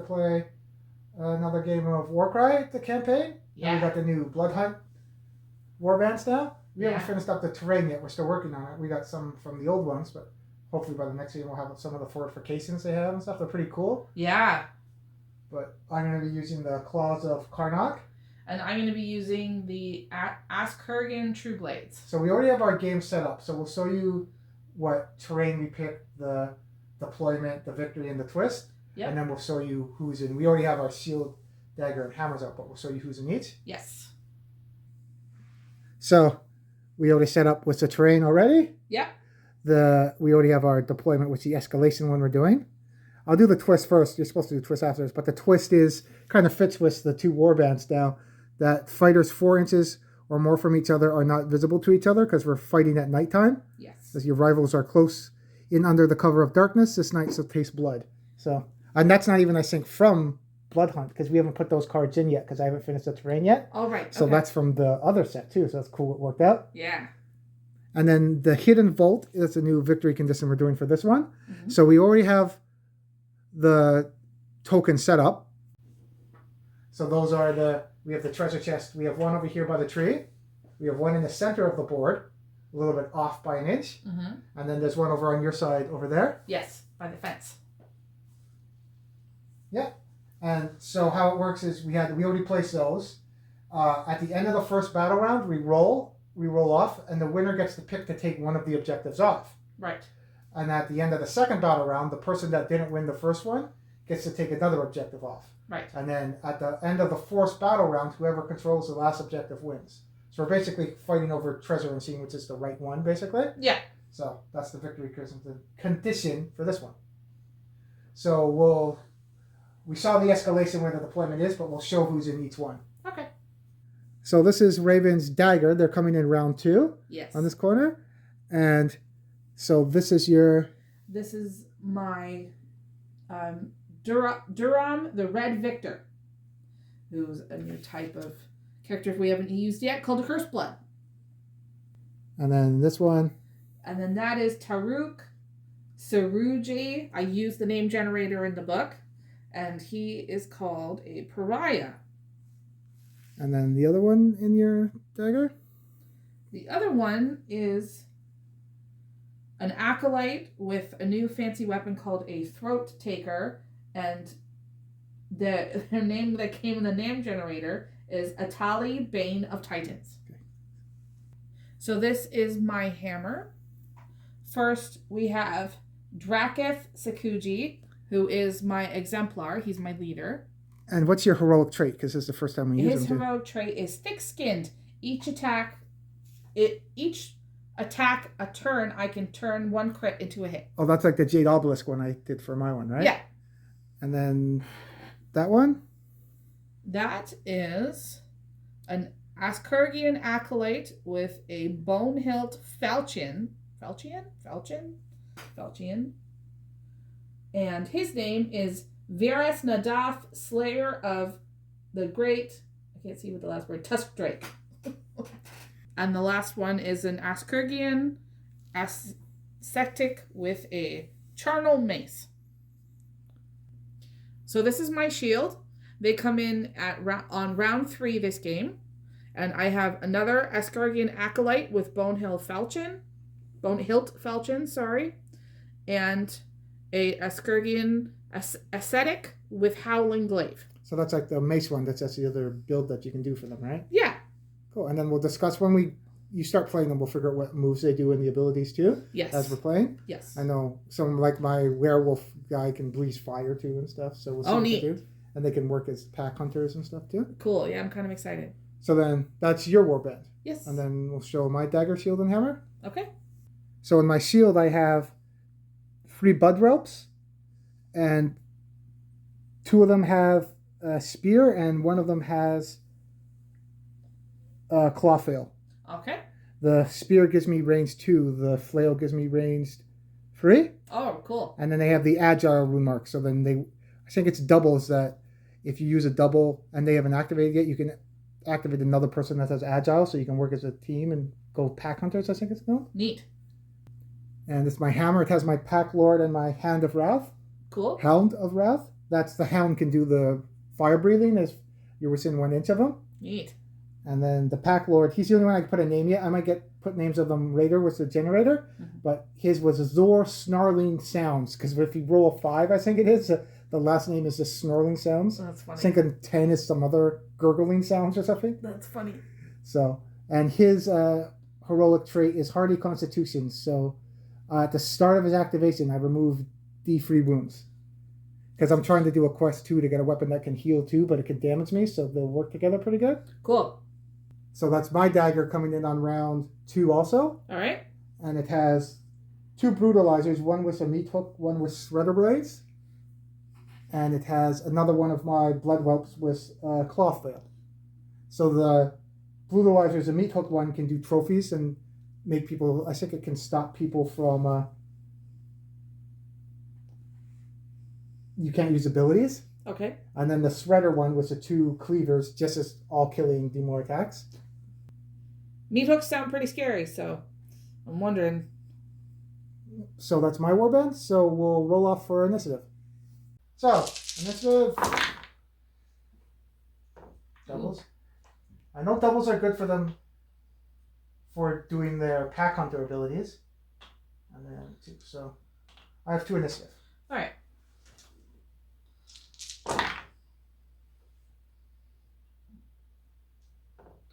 play another game of Warcry, the campaign. Yeah. And we got the new Bloodhunt warbands now. We haven't finished up the terrain yet. We're still working on it. We got some from the old ones, but hopefully by the next game we'll have some of the fortifications they have and stuff. They're pretty cool. Yeah. But I'm going to be using the Claws of Karnak. And I'm going to be using the Askurgan True Blades. So we already have our game set up. So we'll show you what terrain we picked, the deployment, the victory, and the twist. Yep. And then we'll show you who's in. We already have our shield, dagger, and hammers out, but we'll show you who's in each. Yes. So we already set up with the terrain already. Yep. We already have our deployment with the escalation one we're doing. I'll do the twist first. You're supposed to do twist after this, but the twist is kind of fits with the two warbands now. That fighters 4 inches or more from each other are not visible to each other because we're fighting at nighttime. Yes. As your rivals are close in under the cover of darkness, this night shall taste blood. So, and that's not even, I think, from Bloodhunt because we haven't put those cards in yet because I haven't finished the terrain yet. All right. So that's from the other set too. So that's cool. It worked out. Yeah. And then the Hidden Vault is a new victory condition we're doing for this one. Mm-hmm. So we already have the token set up. So those are we have the treasure chest. We have one over here by the tree. We have one in the center of the board, a little bit off by an inch. Mm-hmm. And then there's one over on your side over there. Yes, by the fence. Yeah. And so how it works is we already placed those. At the end of the first battle round, we roll off, and the winner gets to pick to take one of the objectives off. Right. And at the end of the second battle round, the person that didn't win the first one gets to take another objective off. Right. And then at the end of the fourth battle round, whoever controls the last objective wins. So we're basically fighting over treasure and seeing which is the right one, basically. Yeah. So that's the victory condition for this one. So we saw the escalation where the deployment is, but we'll show who's in each one. Okay. So this is Raven's Dagger. They're coming in round 2. Yes. On this corner. And so this is my Durham, the Red Victor, who's a new type of character we haven't used yet, called a Cursed Blood. And then this one. And then that is Taruk Saruji. I used the name generator in the book, and he is called a Pariah. And then the other one in your dagger? The other one is an acolyte with a new fancy weapon called a Throat Taker, and their name that came in the name generator is Atali, Bane of Titans. Okay. So this is my hammer. First, we have Draketh Sakuji, who is my exemplar. He's my leader. And what's your heroic trait? Because this is the first time we use him. His heroic trait is thick-skinned. Each attack a turn, I can turn one crit into a hit. Oh, that's like the Jade Obelisk one I did for my one, right? Yeah. And then that one? That is an Askurgian acolyte with a bone hilt falchion. And his name is Varus Nadath, Slayer of the Great, I can't see what the last word, Tusk Drake. And the last one is an Askurgian ascetic with a charnel mace. So this is my shield. They come in on round 3 this game. And I have another Askurgian acolyte with bone hilt falchion, and a Askurgian ascetic with howling glaive. So that's like the mace one. That's the other build that you can do for them, right? Yeah. Cool. And then we'll discuss when you start playing them. We'll figure out what moves they do and the abilities too. Yes. As we're playing. Yes. I know some like my werewolf guy can breathe fire too and stuff. So we'll see what neat. they do. And they can work as pack hunters and stuff too. Cool. Yeah, I'm kind of excited. So then that's your warband. Yes. And then we'll show my dagger, shield, and hammer. Okay. So in my shield, I have 3 bud ropes, and 2 of them have a spear, and 1 of them has a claw flail. Okay. The spear gives me range 2. The flail gives me range 3. Oh, cool. And then they have the agile rune mark. So then I think it's doubles that if you use a double and they haven't activated yet, you can activate another person that has agile, so you can work as a team and go pack hunters, I think it's called. Neat. And it's my hammer. It has my pack lord and my Hound of Wrath. Cool. Hound of Wrath. that's the hound can do the fire breathing as you're within 1 inch of him. Neat. And then the Pack Lord, he's the only one I can put a name yet. I might put names of them later with the generator. Mm-hmm. But his was Azor Snarling Sounds. Because if you roll a 5, I think it is, the last name is just Snarling Sounds. That's funny. I think in 10 is some other gurgling sounds or something. That's funny. So, and his heroic trait is Hardy Constitution. So at the start of his activation, I remove D3 wounds. Because I'm trying to do a quest 2 to get a weapon that can heal too, but it can damage me, so they'll work together pretty good. Cool. So that's my dagger coming in on round 2 also. All right. And it has 2 brutalizers, one with a meat hook, one with shredder blades. And it has another one of my blood whelps with cloth flail. So the brutalizers, the meat hook one can do trophies and make people, I think it can stop people from, you can't use abilities. Okay. And then the shredder one with the 2 cleavers, just as all killing, do more attacks. Meat hooks sound pretty scary, so I'm wondering. So that's my warband. So we'll roll off for initiative. So, initiative. Doubles. I know doubles are good for them for doing their pack hunter abilities. And then 2. So I have 2 initiative. All right.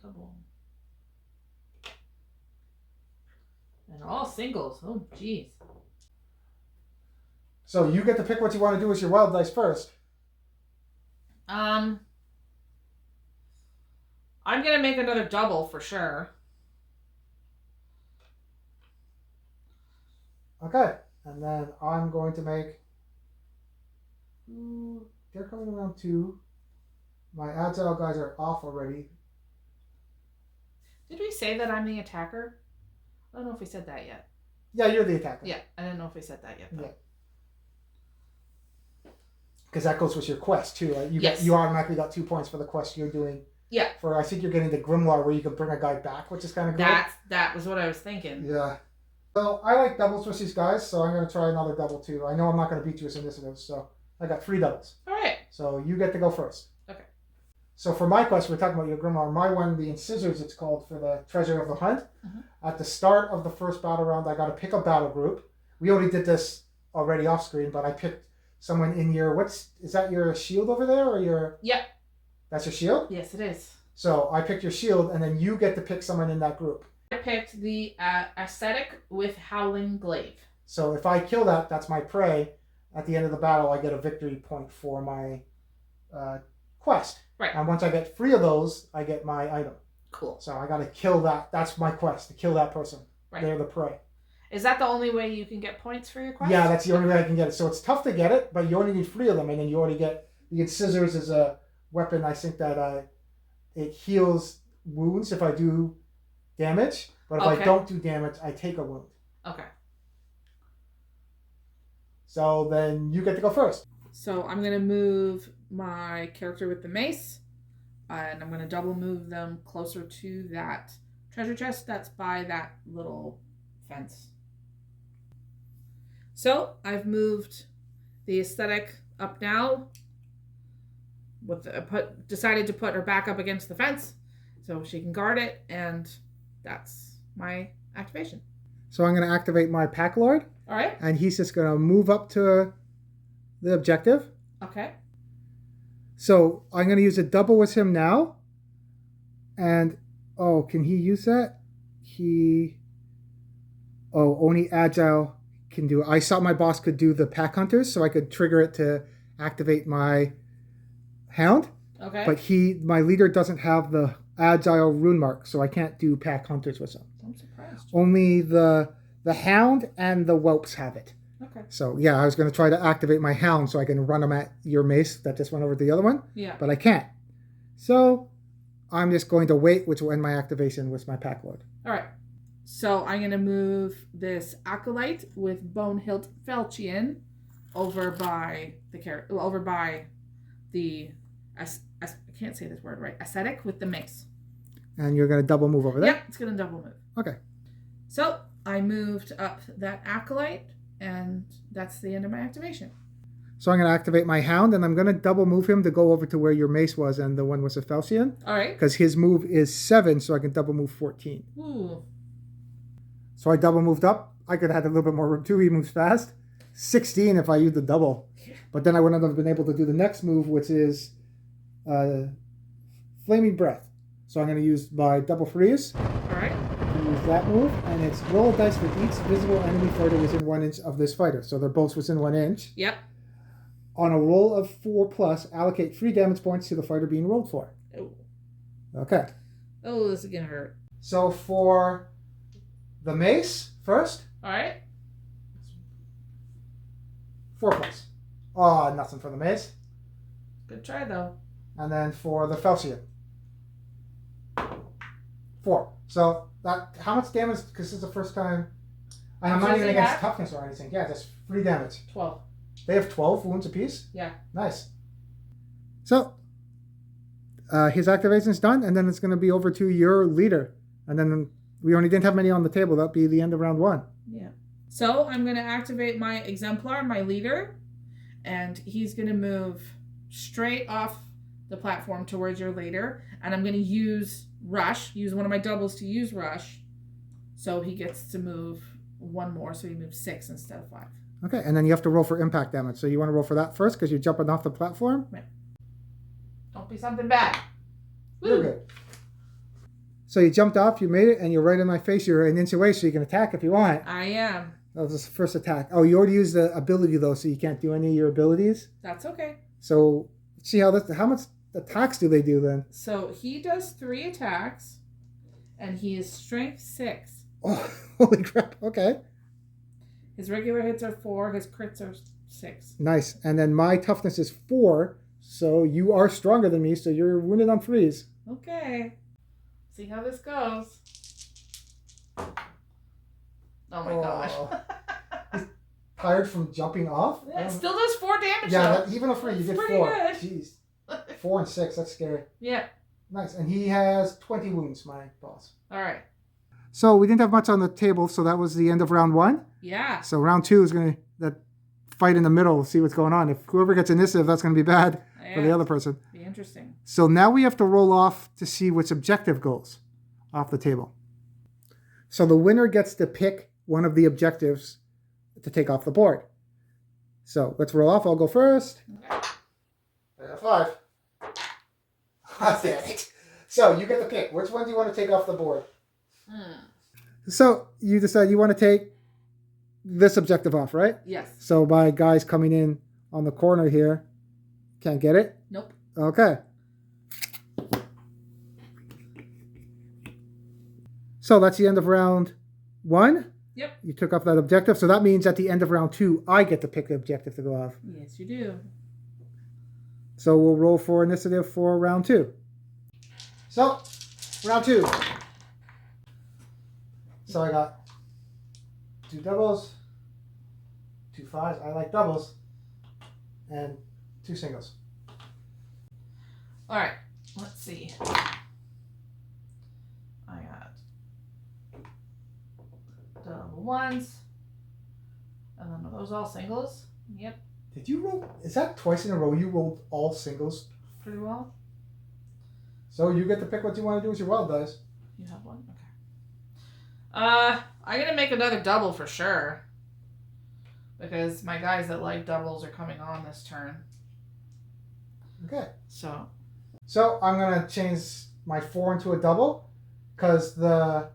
Double. And all singles. Oh, jeez. So you get to pick what you want to do with your wild dice first. I'm gonna make another double for sure. Okay. And then I'm going to make... They're coming around 2. My agile guys are off already. Did we say that I'm the attacker? I don't know if we said that yet. Yeah, you're the attacker. Yeah, I don't know if we said that yet. Though. Yeah. Because that goes with your quest too. Right? Yes. You automatically got 2 points for the quest you're doing. Yeah. For I think you're getting the Grimoire where you can bring a guy back, which is kind of cool. That was what I was thinking. Yeah. So I like doubles with these guys, so I'm going to try another double too. I know I'm not going to beat you with initiative, so I got 3 doubles. All right. So you get to go first. Okay. So for my quest, we're talking about your Grimoire. My one, the Incisors, it's called, for the Treasure of the Hunt. Mm-hmm. At the start of the first battle round, I got to pick a battle group. We already did this already off screen, but I picked someone in your, is that your shield over there, or your... Yep. That's your shield? Yes, it is. So I picked your shield, and then you get to pick someone in that group. I picked the ascetic with Howling Glaive. So if I kill that, that's my prey. At the end of the battle, I get a victory point for my quest. Right. And once I get 3 of those, I get my item. Cool. So I got to kill that. That's my quest, to kill that person. Right. They're the prey. Is that the only way you can get points for your quest? Yeah, that's the only way I can get it. So it's tough to get it, but you only need 3 of them, and then you already get... The Incisors is a weapon, I think, that it heals wounds if I do damage, but if I don't do damage, I take a wound. Okay. So then you get to go first. So I'm going to move my character with the mace, and I'm going to double move them closer to that treasure chest that's by that little fence. So I've moved the aesthetic up now. Decided to put her back up against the fence so she can guard it, and that's my activation. So I'm going to activate my Pack Lord. All right. And he's just going to move up to the objective. Okay. So I'm going to use a double with him now. And, can he use that? Only Agile can do it. I thought my boss could do the Pack Hunters, so I could trigger it to activate my Hound. Okay. But my leader doesn't have the Agile rune mark, so I can't do Pack Hunters with him. I'm surprised. Only the Hound and the Whelps have it. Okay. So, yeah, I was going to try to activate my Hound so I can run them at your mace that just went over to the other one. Yeah. But I can't. So, I'm just going to wait, which will end my activation with my Pack Lord. All right. So, I'm going to move this Acolyte with Bonehilt Felchian over by the I can't say this word right. Ascetic with the mace. And you're going to double move over there? Yep, it's going to double move. Okay. So I moved up that Acolyte, and that's the end of my activation. So I'm going to activate my Hound, and I'm going to double move him to go over to where your mace was and the one was a Falchion. All right. Because his move is 7, so I can double move 14. Ooh. So I double moved up. I could have had a little bit more room too. He moves fast. 16 if I used the double. But then I wouldn't have been able to do the next move, which is Flaming Breath. So I'm going to use my double freeze. All right. Use that move, and it's roll a dice for each visible enemy fighter within 1 inch of this fighter. So they're both within 1 inch. Yep. On a roll of 4+, allocate 3 damage points to the fighter being rolled for. Oh. Okay. Oh, this is gonna hurt. So for the mace first. All right. 4+. Oh, nothing for the mace. Good try though. And then for the Falchion. 4. So that how much damage? Because this is the first time. And I'm not even against toughness or anything. Yeah, just 3 damage. 12. They have 12 wounds apiece? Yeah. Nice. So, his activation's done, and then it's going to be over to your leader. And then we only didn't have many on the table. That'll be the end of round 1. Yeah. So, I'm going to activate my Exemplar, my leader, and he's going to move straight off the platform towards your leader. And I'm going to use one of my doubles to use Rush. So, he gets to move 1 more, so he moves 6 instead of 5. Okay, and then you have to roll for impact damage. So you want to roll for that first because you're jumping off the platform? Right. Don't be something bad. Woo. You're good. So you jumped off, you made it, and you're right in my face. You're an inch away, so you can attack if you want. I am. That was the first attack. Oh, you already used the ability, though, so you can't do any of your abilities? That's okay. So, see how much attacks do they do then? So he does 3 attacks, and he is strength 6. Oh, holy crap. Okay. His regular hits are 4, his crits are 6. Nice. And then my toughness is 4, so you are stronger than me, so you're wounded on 3s. Okay. See how this goes. Oh my gosh. He's tired from jumping off? Yeah, it still does 4 damage. Yeah, even a 3, you get 4. Good. Jeez. 4 and 6, that's scary. Yeah. Nice. And he has 20 wounds, my boss. All right. So we didn't have much on the table, so that was the end of round 1. Yeah. So round 2 is going to that fight in the middle, see what's going on. If whoever gets initiative, that's going to be bad for the other person. Be interesting. So now we have to roll off to see which objective goes off the table. So the winner gets to pick one of the objectives to take off the board. So let's roll off. I'll go first. Okay. I got 5. That's it. So you get to pick. Which one do you want to take off the board? So you decide you want to take this objective off, right? Yes. So my guy's coming in on the corner here. Can't get it? Nope. Okay. So that's the end of round 1. Yep. You took off that objective. So that means at the end of round 2, I get to pick the objective to go off. Yes, you do. So we'll roll for initiative for round 2. So, round 2. So I got 2 doubles, 2 5s. I like doubles. And 2 singles. All right. Let's see. I got double 1s. And then are those all singles? Yep. Did you roll? Is that twice in a row you rolled all singles? Pretty well. So you get to pick what you want to do with your wild dice. You have 1? Okay. I'm gonna make another double for sure. Because my guys that like doubles are coming on this turn. Okay. So I'm going to change my 4 into a double. Because the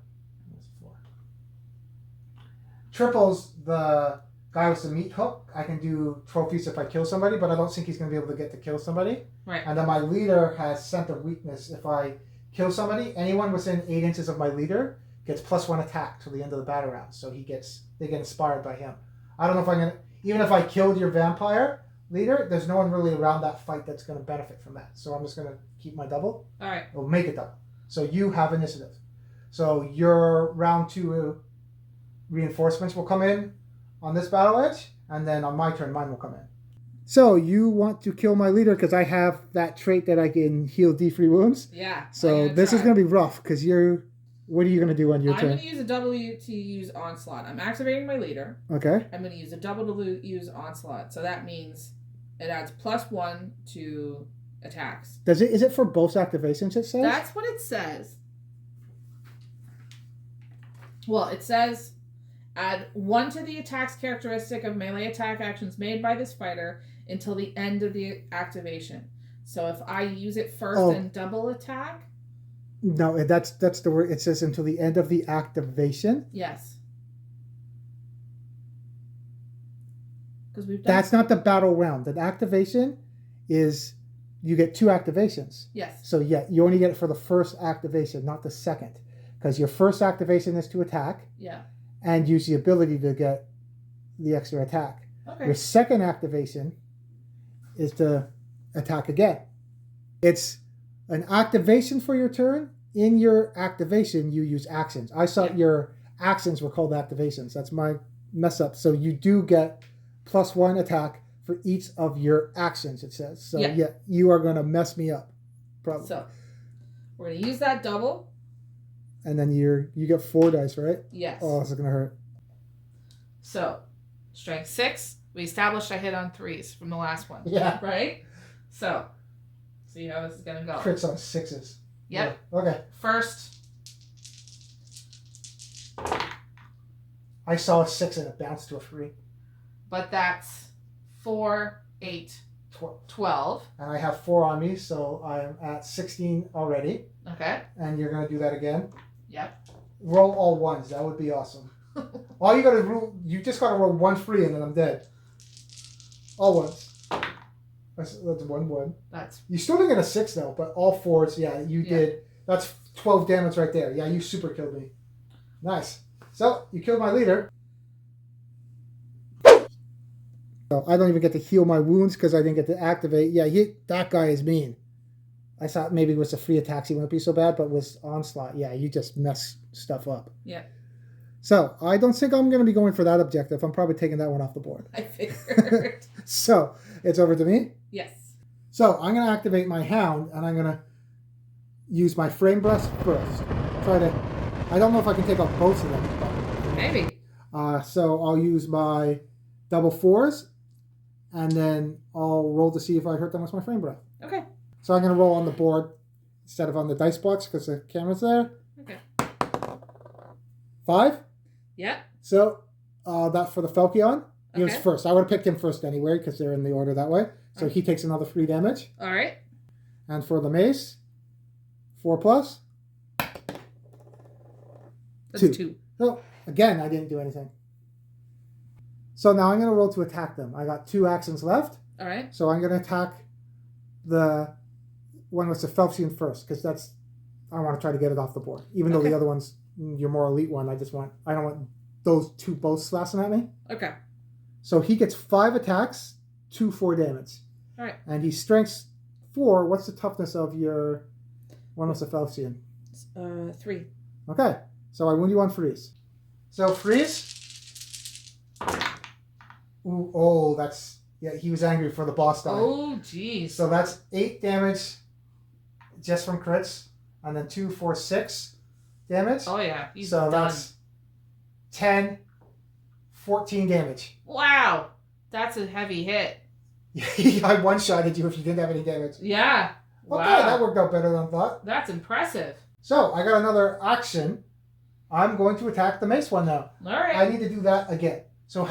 triples, the guy with the meat hook, I can do trophies if I kill somebody, but I don't think he's going to be able to get to kill somebody. Right. And then my leader has scent of weakness. If I kill somebody, anyone within 8 inches of my leader gets +1 attack till the end of the battle round. So they get inspired by him. I don't know if I'm going to, even if I killed your vampire leader, there's no one really around that fight that's going to benefit from that. So I'm just going to keep my double. All right. Or make it double. So you have initiative. So your round 2 reinforcements will come in on this battle edge, and then on my turn, mine will come in. So you want to kill my leader because I have that trait that I can heal D3 wounds. Yeah. So this is going to be rough because what are you going to do on your turn? I'm going to use a double to use Onslaught. I'm activating my leader. Okay. I'm going to use a double to use Onslaught. So that means It adds +1 to attacks. Is it for both activations, it says? That's what it says. Well, it says add 1 to the attack's characteristic of melee attack actions made by this fighter until the end of the activation. So if I use it first and double attack? No, that's the word. It says until the end of the activation. Yes. Because we've That's not the battle round. The activation is you get 2 activations. Yes. So yeah, you only get it for the first activation, not the second. Because your first activation is to attack. Yeah. And use the ability to get the extra attack. Okay. Your second activation is to attack again. It's an activation for your turn. In your activation, you use actions. I thought your actions were called activations. That's my mess up. So you do get +1 attack for each of your actions, it says. So yeah you are going to mess me up. Probably. So we're going to use that double. And then you get 4 dice, right? Yes. Oh, this is going to hurt. So, strength 6. We established I hit on 3s from the last one. Yeah. Right? So, see how this is going to go. Crits on 6s. Yep. Yeah. Okay. First. I saw a 6 and it bounced to a 3. But that's 4, 8, 12. And I have 4 on me, so I'm at 16 already. Okay. And you're going to do that again? Yep. Roll all 1s. That would be awesome. All you got to roll, you just got to roll 1 free and then I'm dead. All 1s. That's 1. That's. You still didn't get a 6 though, but all 4s, yeah, you did. That's 12 damage right there. Yeah, you super killed me. Nice. So, you killed my leader. So I don't even get to heal my wounds because I didn't get to activate. Yeah, that guy is mean. I thought maybe it was a free attacks he wouldn't be so bad, but with Onslaught, yeah, you just mess stuff up. Yeah. So I don't think I'm going to be going for that objective. I'm probably taking that one off the board. I figured. So it's over to me? Yes. So I'm going to activate my Hound, and I'm going to use my Frame Breath first. I don't know if I can take off both of them. But, maybe. So I'll use my double 4s, and then I'll roll to see if I hurt them with my Frame Breath. Okay. So I'm going to roll on the board instead of on the dice box because the camera's there. Okay. 5? Yeah. So that for the Falchion. He was Okay. first. I would have picked him first anyway because they're in the order that way. So he takes another 3 damage. All right. And for the mace, 4+. That's 2. So again, I didn't do anything. So now I'm going to roll to attack them. I got 2 actions left. All right. So I'm going to attack the one with the Falchion first because I want to try to get it off the board. Even though the other one's your more elite one, I don't want those 2 both slashing at me. Okay. So he gets 5 attacks, 2 4 damage. All right. And he strengths 4. What's the toughness of your one with the Falchion? 3. Okay. So I wound you on freeze. So freeze. Ooh, oh, that's he was angry for the boss die. Oh, jeez. So that's 8 damage just from crits, and then 2 4 6 damage. Oh yeah. He's so done. That's 10, 14 damage. Wow. That's a heavy hit. I one-shotted you if you didn't have any damage. Yeah. Okay, wow. that worked out better than I thought. That's impressive. So I got another action. I'm going to attack the mace one now. All right. I need to do that again. So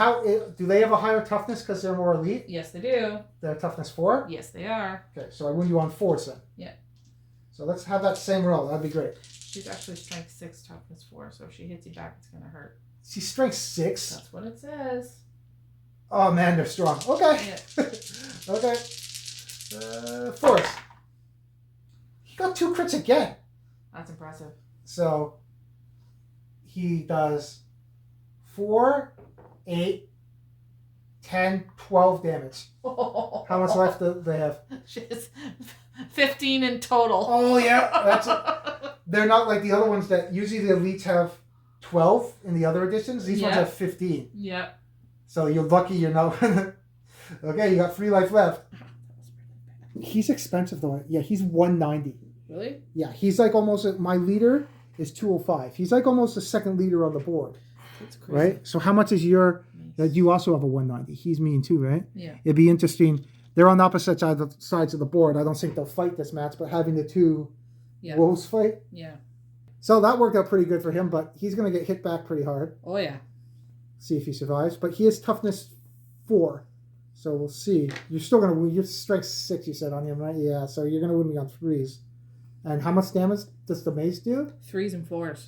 do they have a higher toughness because they're more elite? Yes, they do. They're toughness 4? Yes, they are. Okay, so I wound you on 4s then. Yeah. So let's have that same roll. That'd be great. She's actually strength 6, toughness 4, so if she hits you back, it's going to hurt. She's strength 6? That's what it says. Oh man, they're strong. Okay. Yeah. Okay. 4s. He got 2 crits again. That's impressive. So he does 4, 8, 10, 12 damage. How much left do they have? She's 15 in total. Oh yeah, that's it. They're not like the other ones that usually the elites have 12 in the other editions. These ones have 15. Yep. So you're lucky you're not. Okay, you got 3 life left. He's expensive though. Yeah, he's 190. Really? Yeah, he's like almost my leader is 205. He's like almost the second leader on the board. That's crazy. Right? So how much is your... You also have a 190. He's mean too, right? Yeah. It'd be interesting They're on opposite sides of the board. I don't think they'll fight this match, but having the two wolves fight. Yeah. So that worked out pretty good for him, but he's going to get hit back pretty hard. Oh, yeah. See if he survives. But he is toughness 4. So we'll see. You're still going to win. You're strength 6, you said, on him, right? Yeah, so you're going to win me on 3s. And how much damage does the mace do? 3s and 4s.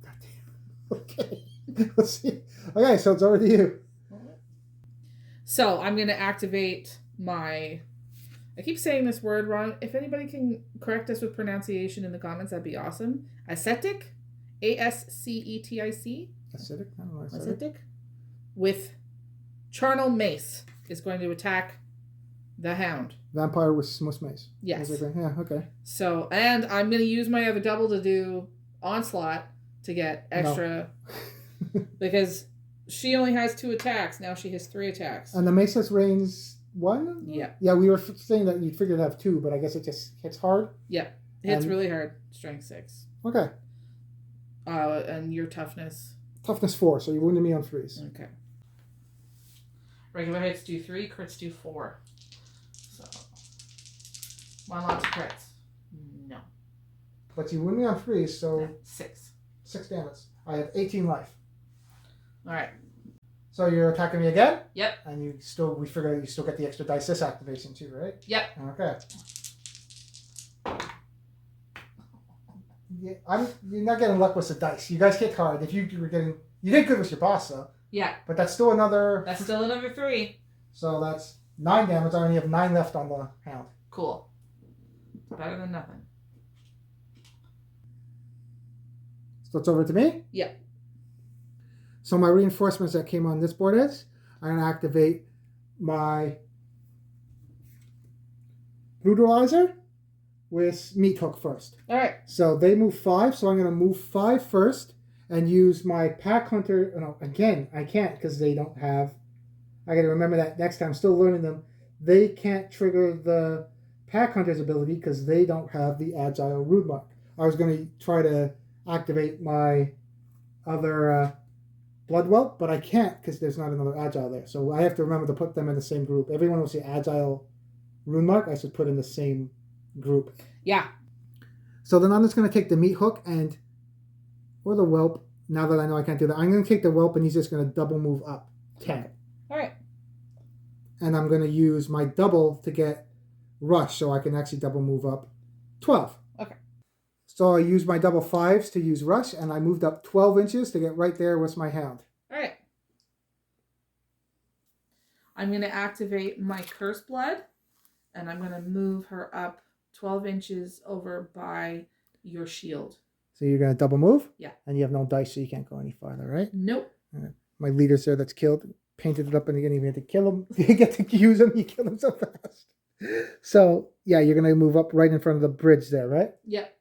God damn. Okay. Let's see. Okay, so it's over to you. So I'm going to activate my... I keep saying this word wrong. If anybody can correct us with pronunciation in the comments, that'd be awesome. Ascetic. A-S-C-E-T-I-C. Ascetic? I don't know. Ascetic. With charnel mace is going to attack the hound. Vampire with Smush Mace. Yes. Yeah, okay. So, and I'm going to use my other double to do onslaught to get extra... No. Because she only has 2 attacks. Now she has 3 attacks. And the mace has range 1? Yeah. Yeah, we were saying that you'd figure to have 2, but I guess it just hits hard. Yeah. It hits really hard. Strength 6. Okay. And your toughness? Toughness 4, so you wounded me on 3s. Okay. Regular hits do 3, crits do 4. So, 1 lot of crits. No. But you wound me on 3s, so... No, 6. 6 damage. I have 18 life. Alright. So you're attacking me again? Yep. And we figure you still get the extra dice activation too, right? Yep. Okay. Yeah, you're not getting luck with the dice. You guys hit hard. If you did good with your boss though. Yeah. But that's still another. That's still another 3. So that's 9 damage. I only have 9 left on the hound. Cool. Better than nothing. So it's over to me? Yep. So my reinforcements that came on this board is, I'm going to activate my Brutalizer with Meat Hook first. All right. So they move 5, so I'm going to move 5 first and use my Pack Hunter. No, again, I can't because they don't have... I got to remember that next time. I'm still learning them. They can't trigger the Pack Hunter's ability because they don't have the Agile Rude Mark. I was going to try to activate my other... Blood Whelp, but I can't because there's not another Agile there. So I have to remember to put them in the same group. Everyone will see Agile Rune Mark, I should put in the same group. Yeah. So then I'm just going to take the Meat Hook or the Whelp, now that I know I can't do that. I'm going to take the Whelp and he's just going to double move up 10. All right. And I'm going to use my double to get Rush so I can actually double move up 12. Okay. So I used my double 5s to use Rush, and I moved up 12 inches to get right there with my hound. All right. I'm going to activate my Curse Blood, and I'm going to move her up 12 inches over by your shield. So you're going to double move? Yeah. And you have no dice, so you can't go any farther, right? Nope. My leader's there that's killed, painted it up, and you didn't even get to kill him. You get to use him, you kill him so fast. So, yeah, you're going to move up right in front of the bridge there, right? Yep.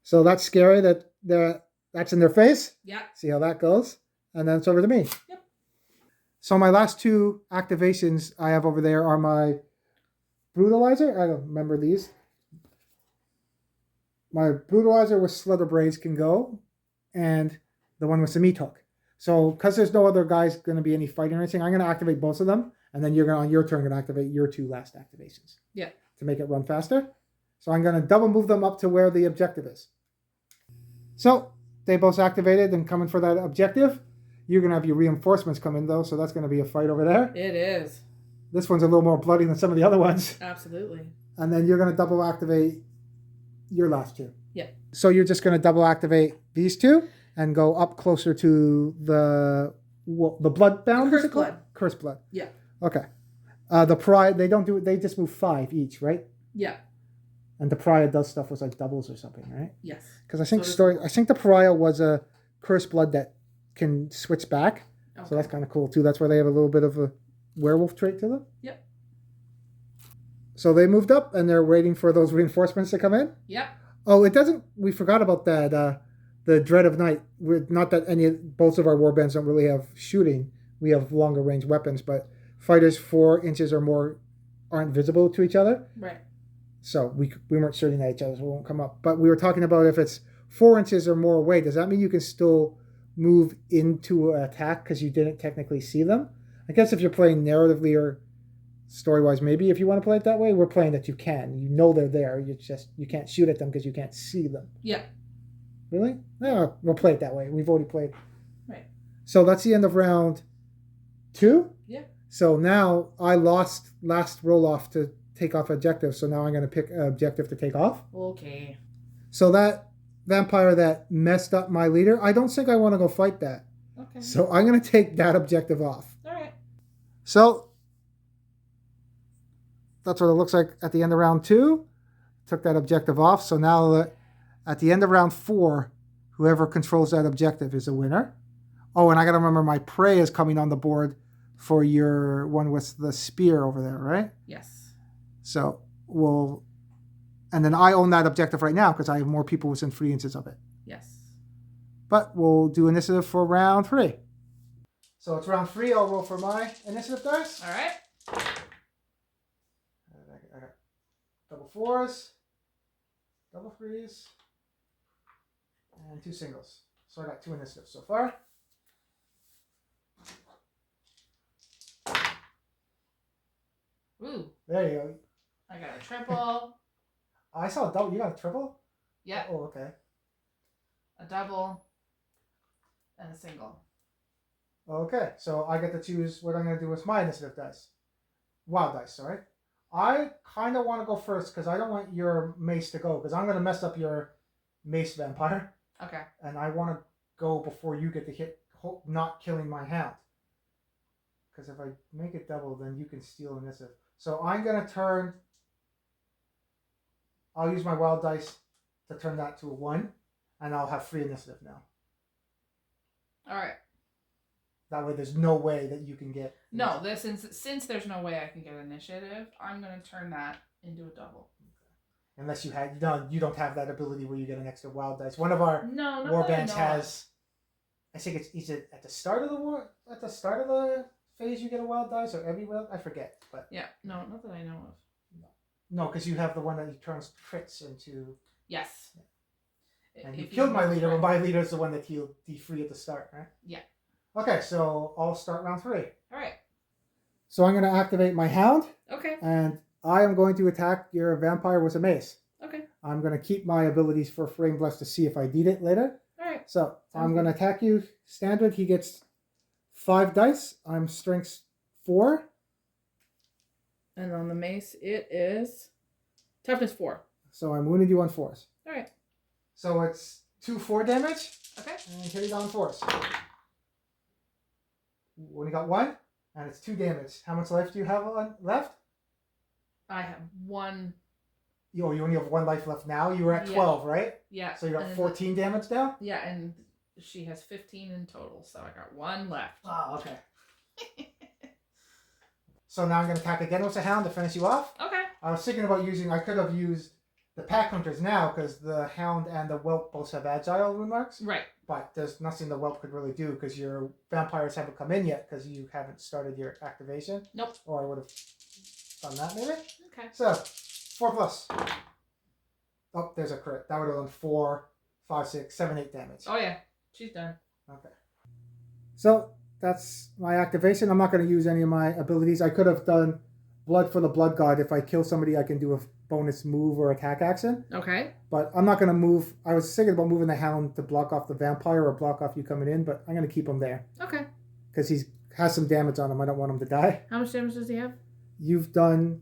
So that's scary that's in their face. Yeah. See how that goes. And then it's over to me. Yep. So my last 2 activations I have over there are my Brutalizer. I don't remember these. My Brutalizer with Slither Braids can go. And the one with the Meat Hook. So because there's no other guys going to be any fighting or anything, I'm going to activate both of them. And then you're going to, on your turn, going to activate your 2 last activations. Yeah. To make it run faster. So I'm going to double move them up to where the objective is. So they both activated and coming for that objective. You're going to have your reinforcements come in, though, so that's going to be a fight over there. It is. This one's a little more bloody than some of the other ones. Absolutely. And then you're going to double activate your last 2. Yeah. So you're just going to double activate these 2 and go up closer to the Bloodbound? Curse Blood. Curse Blood. Yeah. Okay. The Pariah, they just move 5 each, right? Yeah. And the Pariah does stuff with like doubles or something, right? Yes. Because I think the Pariah was a Cursed Blood that can switch back. Okay. So that's kind of cool too. That's why they have a little bit of a werewolf trait to them. Yep. So they moved up and they're waiting for those reinforcements to come in. Yep. Oh, we forgot about that. The Dread of Night. Not that both of our warbands don't really have shooting. We have longer range weapons, but fighters 4 inches or more aren't visible to each other. Right. So we weren't shooting at each other, so it won't come up. But we were talking about if it's 4 inches or more away, does that mean you can still move into an attack because you didn't technically see them? I guess if you're playing narratively or story-wise, maybe if you want to play it that way, we're playing that you can. You know they're there. You can't shoot at them because you can't see them. Yeah. Really? No, we'll play it that way. We've already played. Right. So that's the end of round 2. Yeah. So now I lost last roll off to take off objective. So now I'm going to pick an objective to take off. Okay. So that vampire that messed up my leader, I don't think I want to go fight that. Okay. So I'm going to take that objective off. All right. So that's what it looks like at the end of round 2. Took that objective off. So now at the end of round 4, whoever controls that objective is a winner. Oh, and I got to remember my prey is coming on the board for your one with the spear over there, right? Yes. So and then I own that objective right now because I have more people within 3 inches of it. Yes. But we'll do initiative for round 3. So it's round 3. I'll roll for my initiative dice. All right. I got double 4s, double 3s, and 2 singles. So I got 2 initiatives so far. Ooh. There you go. I got a triple. I saw a double. You got a triple? Yep. Oh, okay. A double. And a single. Okay, so I get to choose what I'm going to do with my initiative dice. Wild dice, sorry. I kind of want to go first because I don't want your mace to go because I'm going to mess up your mace vampire. Okay. And I want to go before you get to hit, not killing my hound. Because if I make it double, then you can steal initiative. So I'm going to turn... I'll use my wild dice to turn that to a 1. And I'll have 3 initiative now. All right. That way there's no way that you can get... No, since there's no way I can get initiative, I'm going to turn that into a double. Okay. Unless you had... No, you don't have that ability where you get an extra wild dice. One of our warbands has... I think is it at the start of the war? At the start of the phase you get a wild dice or every wild? I forget. But yeah, no, not that I know of. No, because you have the one that turns crits into... Yes. Yeah. And you killed my leader, but my leader is the one that healed D3 at the start, right? Yeah. Okay, so I'll start round 3. All right. So I'm going to activate my hound. Okay. And I am going to attack your vampire with a mace. Okay. I'm going to keep my abilities for Flame Bless to see if I need it later. All right. So I'm going to attack you. Standard, he gets 5 dice. I'm strength 4. And on the mace, it is toughness 4. So I'm wounded you on 4s. All right. So it's 2 4 damage. Okay. And hitting on 4s. Only got 1, and it's 2 damage. How much life do you have left? I have 1. You only have 1 life left now. You were at 12, right? Yeah. So you got 14 damage now? Yeah, and she has 15 in total, so I got 1 left. Oh, okay. So now I'm going to attack again with the hound to finish you off. Okay. I was thinking about I could have used the pack hunters now because the hound and the whelp both have agile rune marks. Right. But there's nothing the whelp could really do because your vampires haven't come in yet because you haven't started your activation. Nope. Or I would have done that maybe. Okay. So, 4 plus. Oh, there's a crit. That would have done 4, 5, 6, 7, 8 damage. Oh yeah, she's done. Okay. So, that's my activation. I'm not going to use any of my abilities. I could have done Blood for the Blood God. If I kill somebody, I can do a bonus move or attack action. Okay. But I'm not going to move. I was thinking about moving the hound to block off the vampire or block off you coming in, but I'm going to keep him there. Okay. Because he has some damage on him. I don't want him to die. How much damage does he have? You've done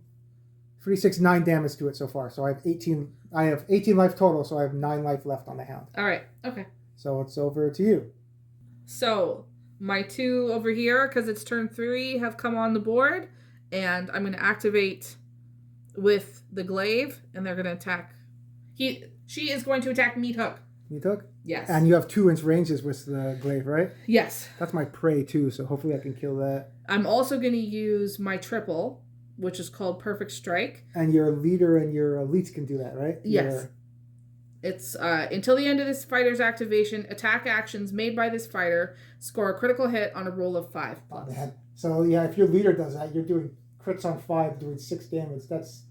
3, 6, 9 damage to it so far. So I have 18. I have 18 life total, so I have 9 life left on the hound. All right. Okay. So it's over to you. So my 2 over here, because it's turn 3, have come on the board, and I'm going to activate with the glaive, and they're going to attack. She is going to attack Meat Hook. Meat Hook? Yes. And you have 2-inch ranges with the glaive, right? Yes. That's my prey too, so hopefully I can kill that. I'm also going to use my triple, which is called Perfect Strike. And your leader and your elites can do that, right? Yes. It's until the end of this fighter's activation, attack actions made by this fighter score a critical hit on a roll of 5+. Oh, man. So yeah, if your leader does that, you're doing crits on 5, doing 6 damage. That's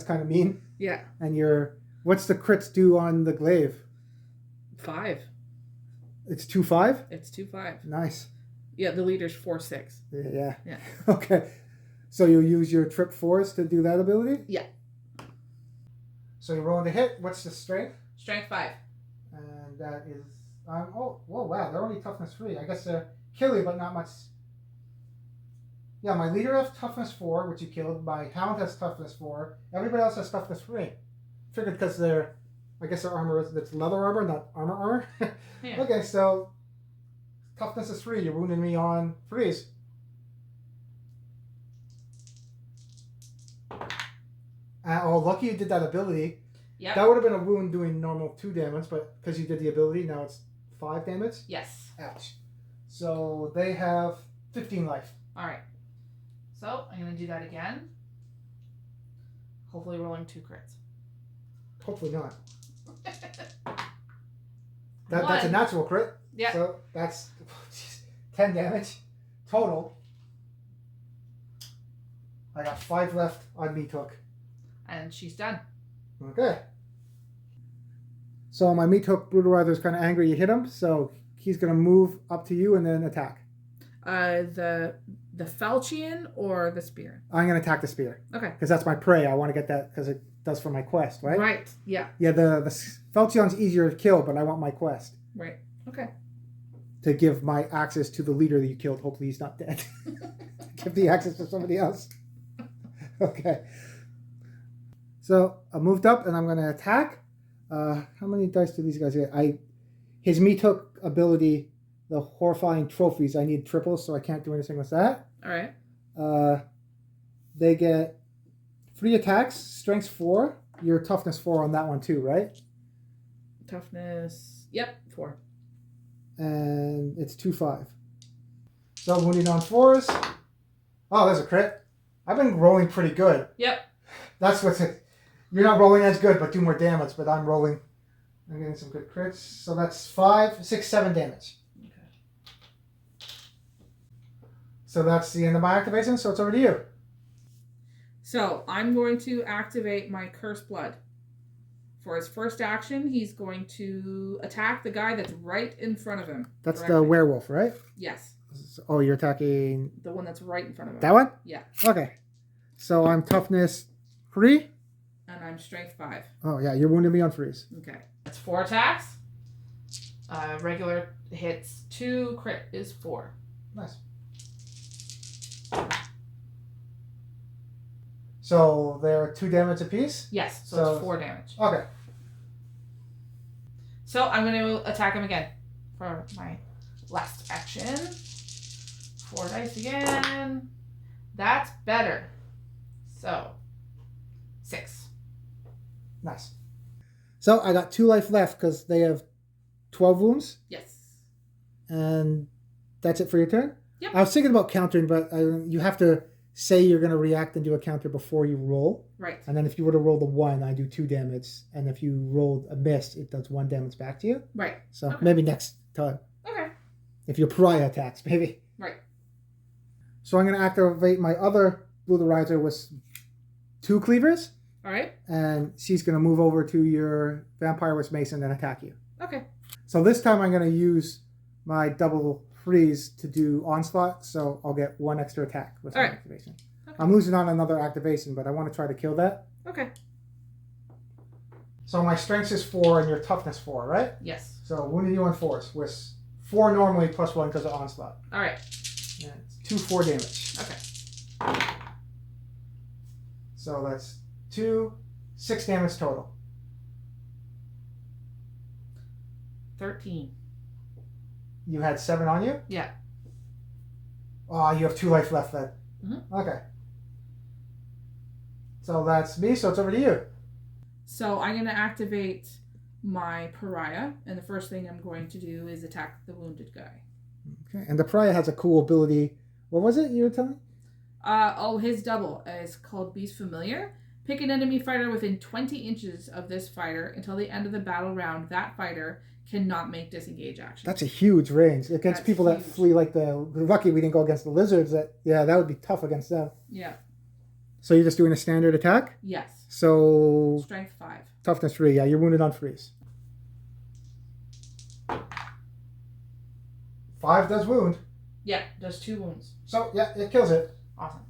kind of mean. Yeah. And what's the crits do on the glaive? 5. It's 2-5? It's 2-5. Nice. Yeah, the leader's 4-6. Yeah. Yeah. Okay. So you'll use your trip 4s to do that ability? Yeah. So you're rolling to hit. What's the strength? Strength 5. And that is... oh, whoa, wow. They're only toughness 3. I guess they're kill you, but not much... Yeah, my leader has toughness 4, which you killed. My hound has toughness 4. Everybody else has toughness 3. Figured because they're... I guess their armor is... It's leather armor, not armor. Yeah. Okay, so... Toughness is 3. You're wounding me on 3s. Oh, lucky you did that ability. Yep. That would have been a wound doing normal 2 damage, but because you did the ability, now it's 5 damage. Yes. Ouch. So they have 15 life. All right. So I'm going to do that again. Hopefully rolling 2 crits. Hopefully not. That's a natural crit. Yeah. So that's 10 damage total. I got 5 left on meat hook. And she's done. Okay. So my meat hook brutalizer is kind of angry you hit him, so he's going to move up to you and then attack. The falchion or the spear? I'm going to attack the spear. Okay. Because that's my prey. I want to get that because it does for my quest, right? Right. Yeah. Yeah, the falchion's easier to kill, but I want my quest. Right. Okay. To give my axes to the leader that you killed. Hopefully he's not dead. Give the axes to somebody else. Okay. So I moved up and I'm going to attack. How many dice do these guys get? His meat hook ability, the horrifying trophies, I need triples, so I can't do anything with that. All right. They get 3 attacks, strength 4. Your toughness 4 on that one too, right? Toughness. Yep. 4. And it's 2-5. So wounding on 4s. Oh, there's a crit. I've been rolling pretty good. Yep. That's what's it. You're not rolling as good, but do more damage. But I'm rolling. I'm getting some good crits. So that's 5, 6, 7 damage. Okay. So that's the end of my activation. So it's over to you. So I'm going to activate my Cursed Blood. For his first action, he's going to attack the guy that's right in front of him. That's directly. the werewolf, right? Yes. Oh, you're attacking... The one that's right in front of him. That one? Yeah. Okay. So I'm toughness 3. And I'm strength 5. Oh, yeah. You're wounding me on 3s. Okay. That's 4 attacks. Regular hits 2. Crit is 4. Nice. So they're 2 damage apiece? Yes. So it's 4 damage. Okay. So I'm going to attack him again for my last action. 4 dice again. That's better. So 6. Nice. So I got 2 life left because they have 12 wounds. Yes. And that's it for your turn? Yep. I was thinking about countering, but you have to say you're going to react and do a counter before you roll. Right. And then if you were to roll the 1, I do 2 damage. And if you rolled a miss, it does 1 damage back to you. Right. So Okay. maybe next time. Okay. If your pariah attacks, maybe. Right. So I'm going to activate my other Bloodhunt with 2 cleavers. All right. And she's going to move over to your Vampire with Mason and attack you. Okay. So this time I'm going to use my double freeze to do onslaught, so I'll get 1 extra attack with my activation. Okay. I'm losing on another activation, but I want to try to kill that. Okay. So my strength is 4 and your toughness 4, right? Yes. So wounding you on 4s with 4 normally plus 1 because of onslaught. All right. And it's 2 4 damage. Okay. So that's 2 6 damage total. 13. You had 7 on you? Yeah. Oh, you have 2 life left then. Mm-hmm. Okay. So that's me, so it's over to you. So I'm going to activate my pariah, and the first thing I'm going to do is attack the wounded guy. Okay, and the pariah has a cool ability. What was it you were telling me? His double is called Beast Familiar. Pick an enemy fighter within 20 inches of this fighter until the end of the battle round. That fighter cannot make disengage action. That's a huge range. Against people that flee like the... We're lucky we didn't go against the lizards. That would be tough against them. Yeah. So you're just doing a standard attack? Yes. So... Strength 5. Toughness 3. Yeah, you're wounded on freeze. 5 does wound. Yeah, does 2 wounds. So, yeah, it kills it. Awesome.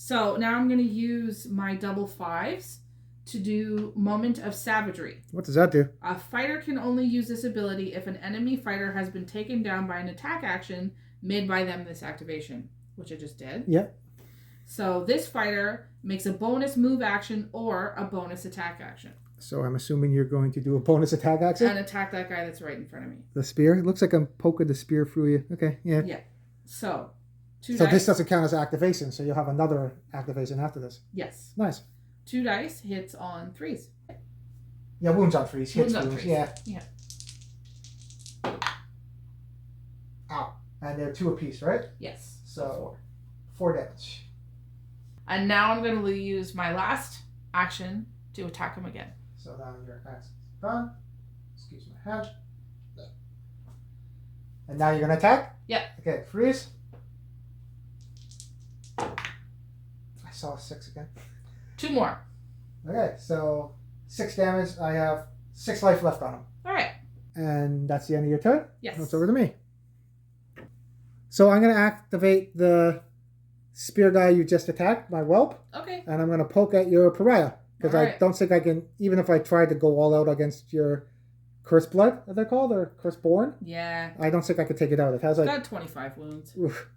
So now I'm going to use my double 5s to do Moment of Savagery. What does that do? A fighter can only use this ability if an enemy fighter has been taken down by an attack action made by them this activation, which I just did. Yeah. So this fighter makes a bonus move action or a bonus attack action. So I'm assuming you're going to do a bonus attack action? And attack that guy that's right in front of me. The spear? It looks like I'm poking the spear through you. Okay, yeah. Yeah. So, 2 So dice. this doesn't count as activation, so you'll have another activation after this. Yes. Nice. 2 dice hits on 3s. Yeah, wounds on 3s. Hits Wounds on wounds. 3s. Yeah. Ow. And they're 2 apiece, right? Yes. So 4 damage. And now I'm going to use my last action to attack him again. So now your attack's done. Excuse my hand. And now you're going to attack? Yeah. Okay, freeze. I saw a 6 again. 2 more. Okay, so 6 damage. I have 6 life left on him. All right. And that's the end of your turn? Yes. It's over to me. So I'm going to activate the spear guy you just attacked, my whelp. Okay. And I'm going to poke at your pariah. Because All I right. don't think I can, even if I tried to go all out against your Cursed Blood, are they called? Or Cursed Born? Yeah. I don't think I could take it out. It has It's like... got 25 wounds. Oof.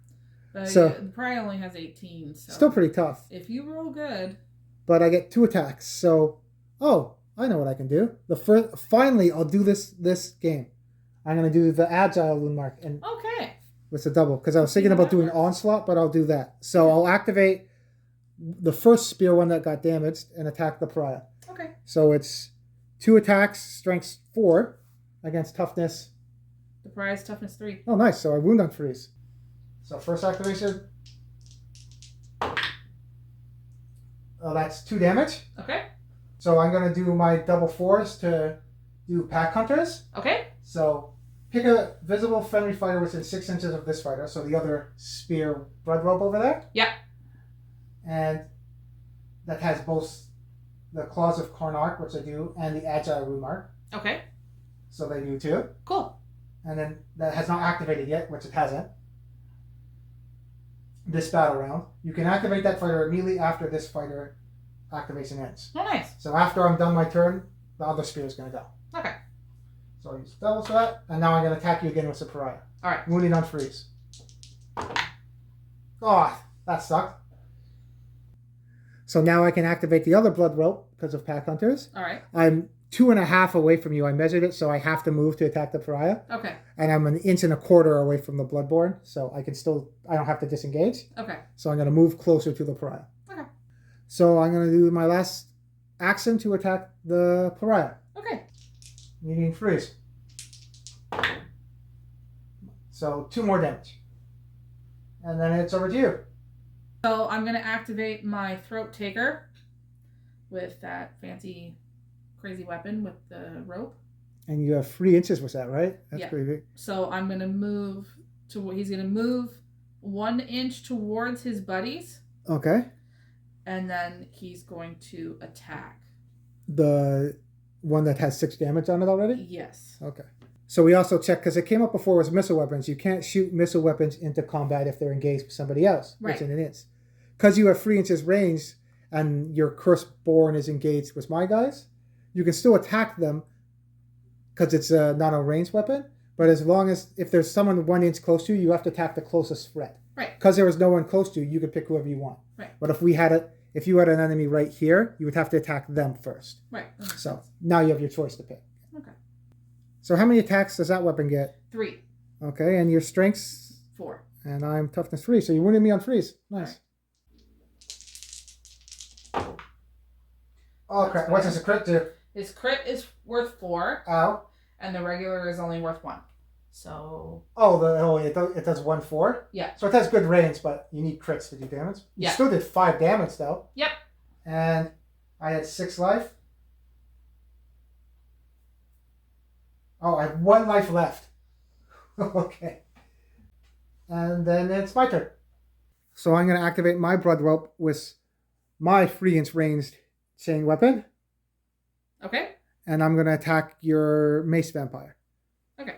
But So- the Pry only has 18. So Still pretty tough. if you roll good. But I get 2 attacks. So, oh, I know what I can do. Finally, I'll do this game. I'm going to do the Agile Wound Mark. And Okay. with a double. Because I was thinking how about that doing works. Onslaught, but I'll do that. So I'll activate the first spear one that got damaged and attack the pariah. Okay. So it's 2 attacks, strength 4 against toughness. The Pry's toughness 3. Oh, nice. So I wound on freeze. So first activation. Oh, that's 2 damage. Okay. So I'm going to do my double 4s to do Pack Hunters. Okay. So pick a visible friendly fighter within 6 inches of this fighter. So the other spear blood rope over there. Yeah. And that has both the Claws of Karnak, which I do, and the Agile Wound Mark. Okay. So they do too. Cool. And then that has not activated yet, which it hasn't. This battle round. You can activate that fighter immediately after this fighter activation ends. Oh, nice. So after I'm done my turn, the other spear is going to go. Okay. So I use doubles for that, and now I'm going to attack you again with the pariah. All right. Wounding on freeze. Oh, that sucked. So now I can activate the other blood rope because of Pack Hunters. All right. I'm 2.5 away from you. I measured it, so I have to move to attack the pariah. Okay. And I'm 1.25 inches away from the Bloodborne, so I don't have to disengage. Okay. So I'm going to move closer to the pariah. Okay. So I'm going to do my last action to attack the pariah. Okay. Needing freeze. So 2 more damage. And then it's over to you. So I'm going to activate my Throat Taker with that fancy, crazy weapon with the rope. And you have 3 inches with that, right? That's Yeah. pretty big. So I'm going to move to, he's going to move 1 inch towards his buddies. Okay. And then he's going to attack. The one that has 6 damage on it already? Yes. Okay. So we also checked, because it came up before was missile weapons. You can't shoot missile weapons into combat if they're engaged with somebody else, Right. which it is. Because you have 3 inches range and your Curseborn is engaged with my guys, you can still attack them because it's not a ranged weapon. But as long as, if there's someone 1 inch close to you, you have to attack the closest threat. Right. Because there was no one close to you, you could pick whoever you want. Right. But if you had an enemy right here, you would have to attack them first. Right. So now you have your choice to pick. Okay. So how many attacks does that weapon get? 3. Okay, and your strengths? 4. And I'm toughness 3, so you wounded me on freeze. Nice. Oh, crap. What's this a crit do? His crit is worth 4, Ow. and the regular is only worth 1. So, It does 1/4? yeah. So it has good range, but you need crits to do damage. You Yeah. still did 5 damage, though. Yep. And I had 6 life. Oh, I have 1 life left. Okay. And then it's my turn. So I'm going to activate my blood rope with my 3-inch ranged chain weapon. Okay. And I'm going to attack your mace vampire. Okay.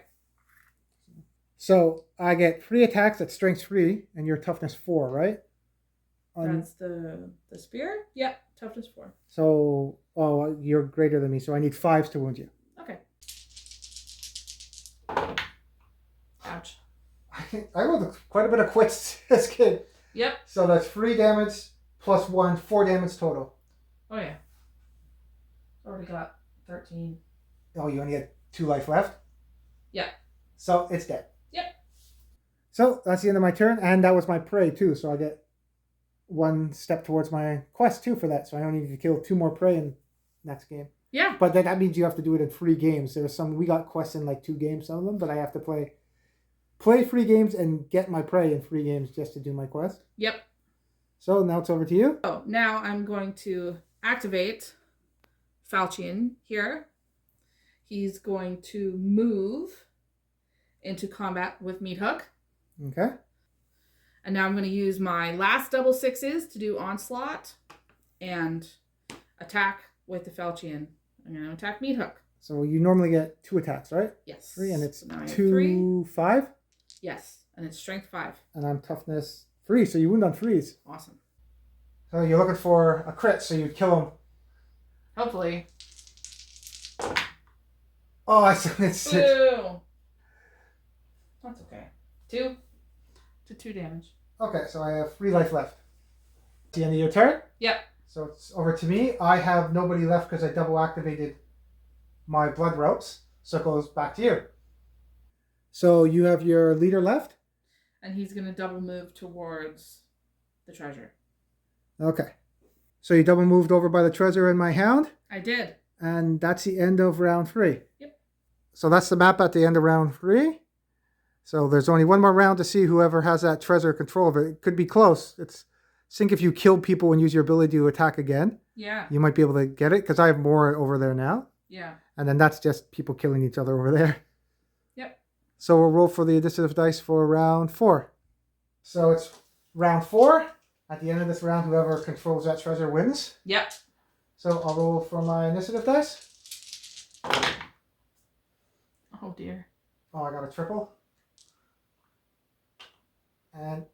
So I get 3 attacks at strength 3 and your toughness 4, right? That's the spear? Yep, toughness 4. So, oh, you're greater than me, so I need 5s to wound you. Okay. Ouch. I rolled quite a bit of quits this kid. Yep. So that's 3 damage plus 1, 4 damage total. Oh, yeah. Already got 13. Oh, you only had 2 life left? Yeah. So it's dead. Yep. So that's the end of my turn, and that was my prey too, so I get 1 step towards my quest too for that, so I don't need to kill 2 more prey in next game. Yeah. But that means you have to do it in 3 games. There's some, we got quests in like 2 games, some of them, but I have to play 3 games and get my prey in 3 games just to do my quest. Yep. So now it's over to you. Oh, now I'm going to activate Falchion here. He's going to move into combat with Meat Hook. Okay. And now I'm going to use my last double 6s to do onslaught and attack with the Falchion. I'm going to attack Meat Hook. So you normally get 2 attacks, right? Yes. 3, and it's so 2, 5? Yes, and it's strength 5. And I'm toughness 3, so you wound on 3s. Awesome. So you're looking for a crit, so you kill him. Hopefully. Oh, I said it's 6. Ooh. That's okay. 2 to 2 damage. Okay, so I have 3 life left. The end of your turn? Yep. So it's over to me. I have nobody left because I double activated my blood ropes. So it goes back to you. So you have your leader left? And he's going to double move towards the treasure. Okay. So you double moved over by the treasure and my hound? I did. And that's the end of round 3. Yep. So that's the map at the end of round 3. So there's only 1 more round to see whoever has that treasure control of it. It could be close. It's think if you kill people and use your ability to attack again, yeah, you might be able to get it, because I have more over there now. Yeah. And then that's just people killing each other over there. Yep. So we'll roll for the initiative dice for round 4. So it's round 4. At the end of this round, whoever controls that treasure wins. Yep. So I'll roll for my initiative dice. Oh dear. Oh, I got a triple. And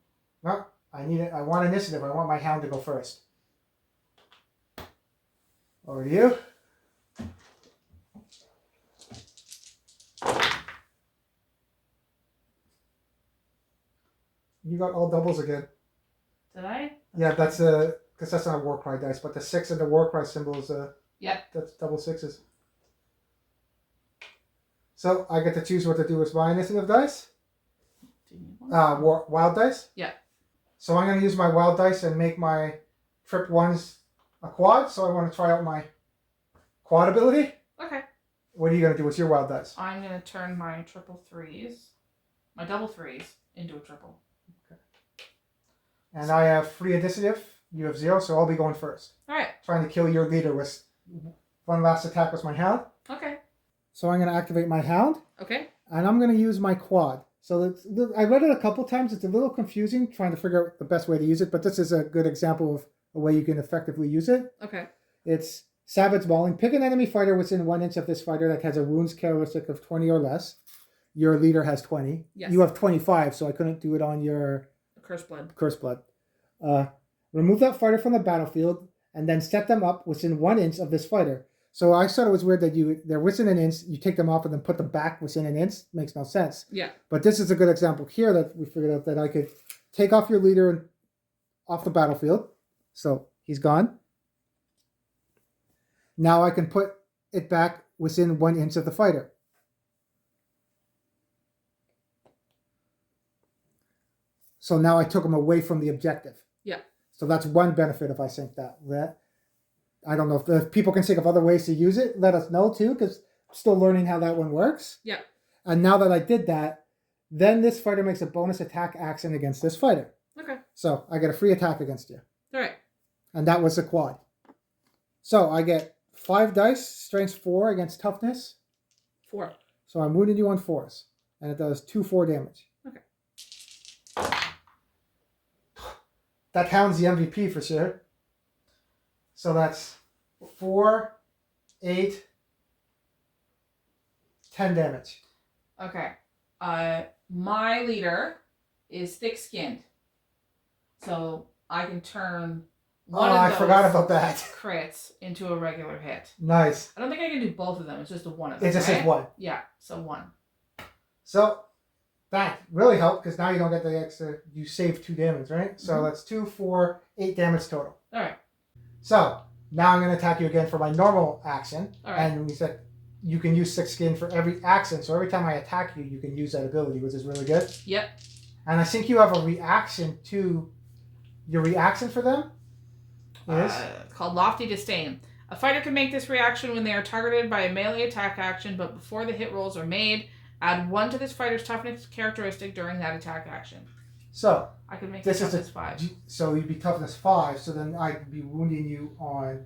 no, I need it. I want initiative. I want my hound to go first. Over to you. You got all doubles again. Did I? Yeah, that's because that's not a Warcry dice, but the 6 in the Warcry symbol is Yep. That's double 6s. So I get to choose what to do with my initiative dice. Do you need one? Wild dice. Yeah. So I'm going to use my wild dice and make my trip 1s a quad. So I want to try out my quad ability. Okay. What are you going to do with your wild dice? I'm going to turn my triple 3s, my double 3s, into a triple. And I have 3 initiative. You have 0, so I'll be going first. All right. Trying to kill your leader with 1 last attack with my hound. Okay. So I'm going to activate my hound. Okay. And I'm going to use my quad. So I read it a couple times. It's a little confusing trying to figure out the best way to use it, but this is a good example of a way you can effectively use it. Okay. It's Savage Mauling. Pick an enemy fighter within 1 inch of this fighter that has a wounds characteristic of 20 or less. Your leader has 20. Yes. You have 25, so I couldn't do it on your Cursed blood. Curse Blood. Remove that fighter from the battlefield and then set them up within 1 inch of this fighter. So I thought it was weird that they're within an inch, you take them off and then put them back within an inch. Makes no sense. Yeah. But this is a good example here that we figured out that I could take off your leader off the battlefield. So he's gone. Now I can put it back within 1 inch of the fighter. So now I took him away from the objective. Yeah. So that's one benefit if I sync that. I don't know if people can think of other ways to use it. Let us know too, because I'm still learning how that one works. Yeah. And now that I did that, then this fighter makes a bonus attack action against this fighter. Okay. So I get a free attack against you. All right. And that was a quad. So I get 5 dice, strength 4 against toughness. 4. So I'm wounding you on 4s. And it does 2/4 damage. Okay. That hound's the MVP for sure. So that's 4, 8, 10 damage. Okay. My leader is thick-skinned. So I can turn Oh, one of I those forgot about that. crits into a regular hit. Nice. I don't think I can do both of them. It's just a one of them. It just right? says one. Yeah, so one. So that really helped because now you don't get the extra. You save 2 damage, right? So that's 2, 4, 8 damage total. All right. So now I'm going to attack you again for my normal action. All right. And we said you can use 6 skin for every action. So every time I attack you, you can use that ability, which is really good. Yep. And I think you have a reaction to your reaction for them. Is called Lofty Disdain. A fighter can make this reaction when they are targeted by a melee attack action, but before the hit rolls are made, add 1 to this fighter's toughness characteristic during that attack action. So I could make this this is toughness 5. So you'd be toughness 5. So then I'd be wounding you on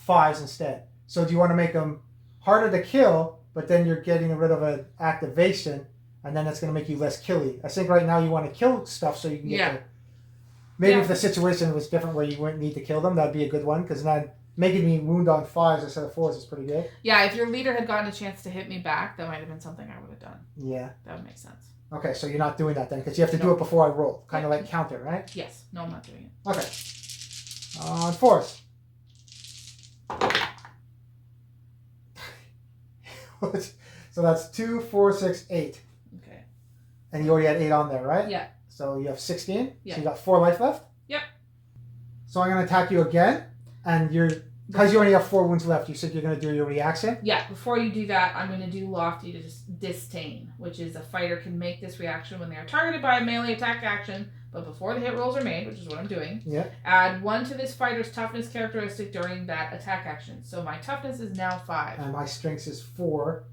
5s instead. So do you want to make them harder to kill, but then you're getting rid of an activation, and then that's going to make you less killy? I think right now you want to kill stuff so you can get to... Maybe if the situation was different where you wouldn't need to kill them, that'd be a good one, because then making me wound on 5s instead of 4s is pretty good. Yeah, if your leader had gotten a chance to hit me back, that might have been something I would have done. Yeah. That would make sense. Okay, so you're not doing that then, because you have to do it before I roll. Kind of like counter, right? Yes. No, I'm not doing it. Okay. On 4s. So that's 2, 4, 6, 8. Okay. And you already had 8 on there, right? Yeah. So you have 16. Yeah. So you got 4 life left. Yep. So I'm going to attack you again, and because you only have 4 wounds left, you said you're going to do your reaction? Yeah, before you do that, I'm going to do Lofty Disdain, which is a fighter can make this reaction when they are targeted by a melee attack action, but before the hit rolls are made, which is what I'm doing. Yeah. Add 1 to this fighter's toughness characteristic during that attack action. So my toughness is now 5. And my strength is 4.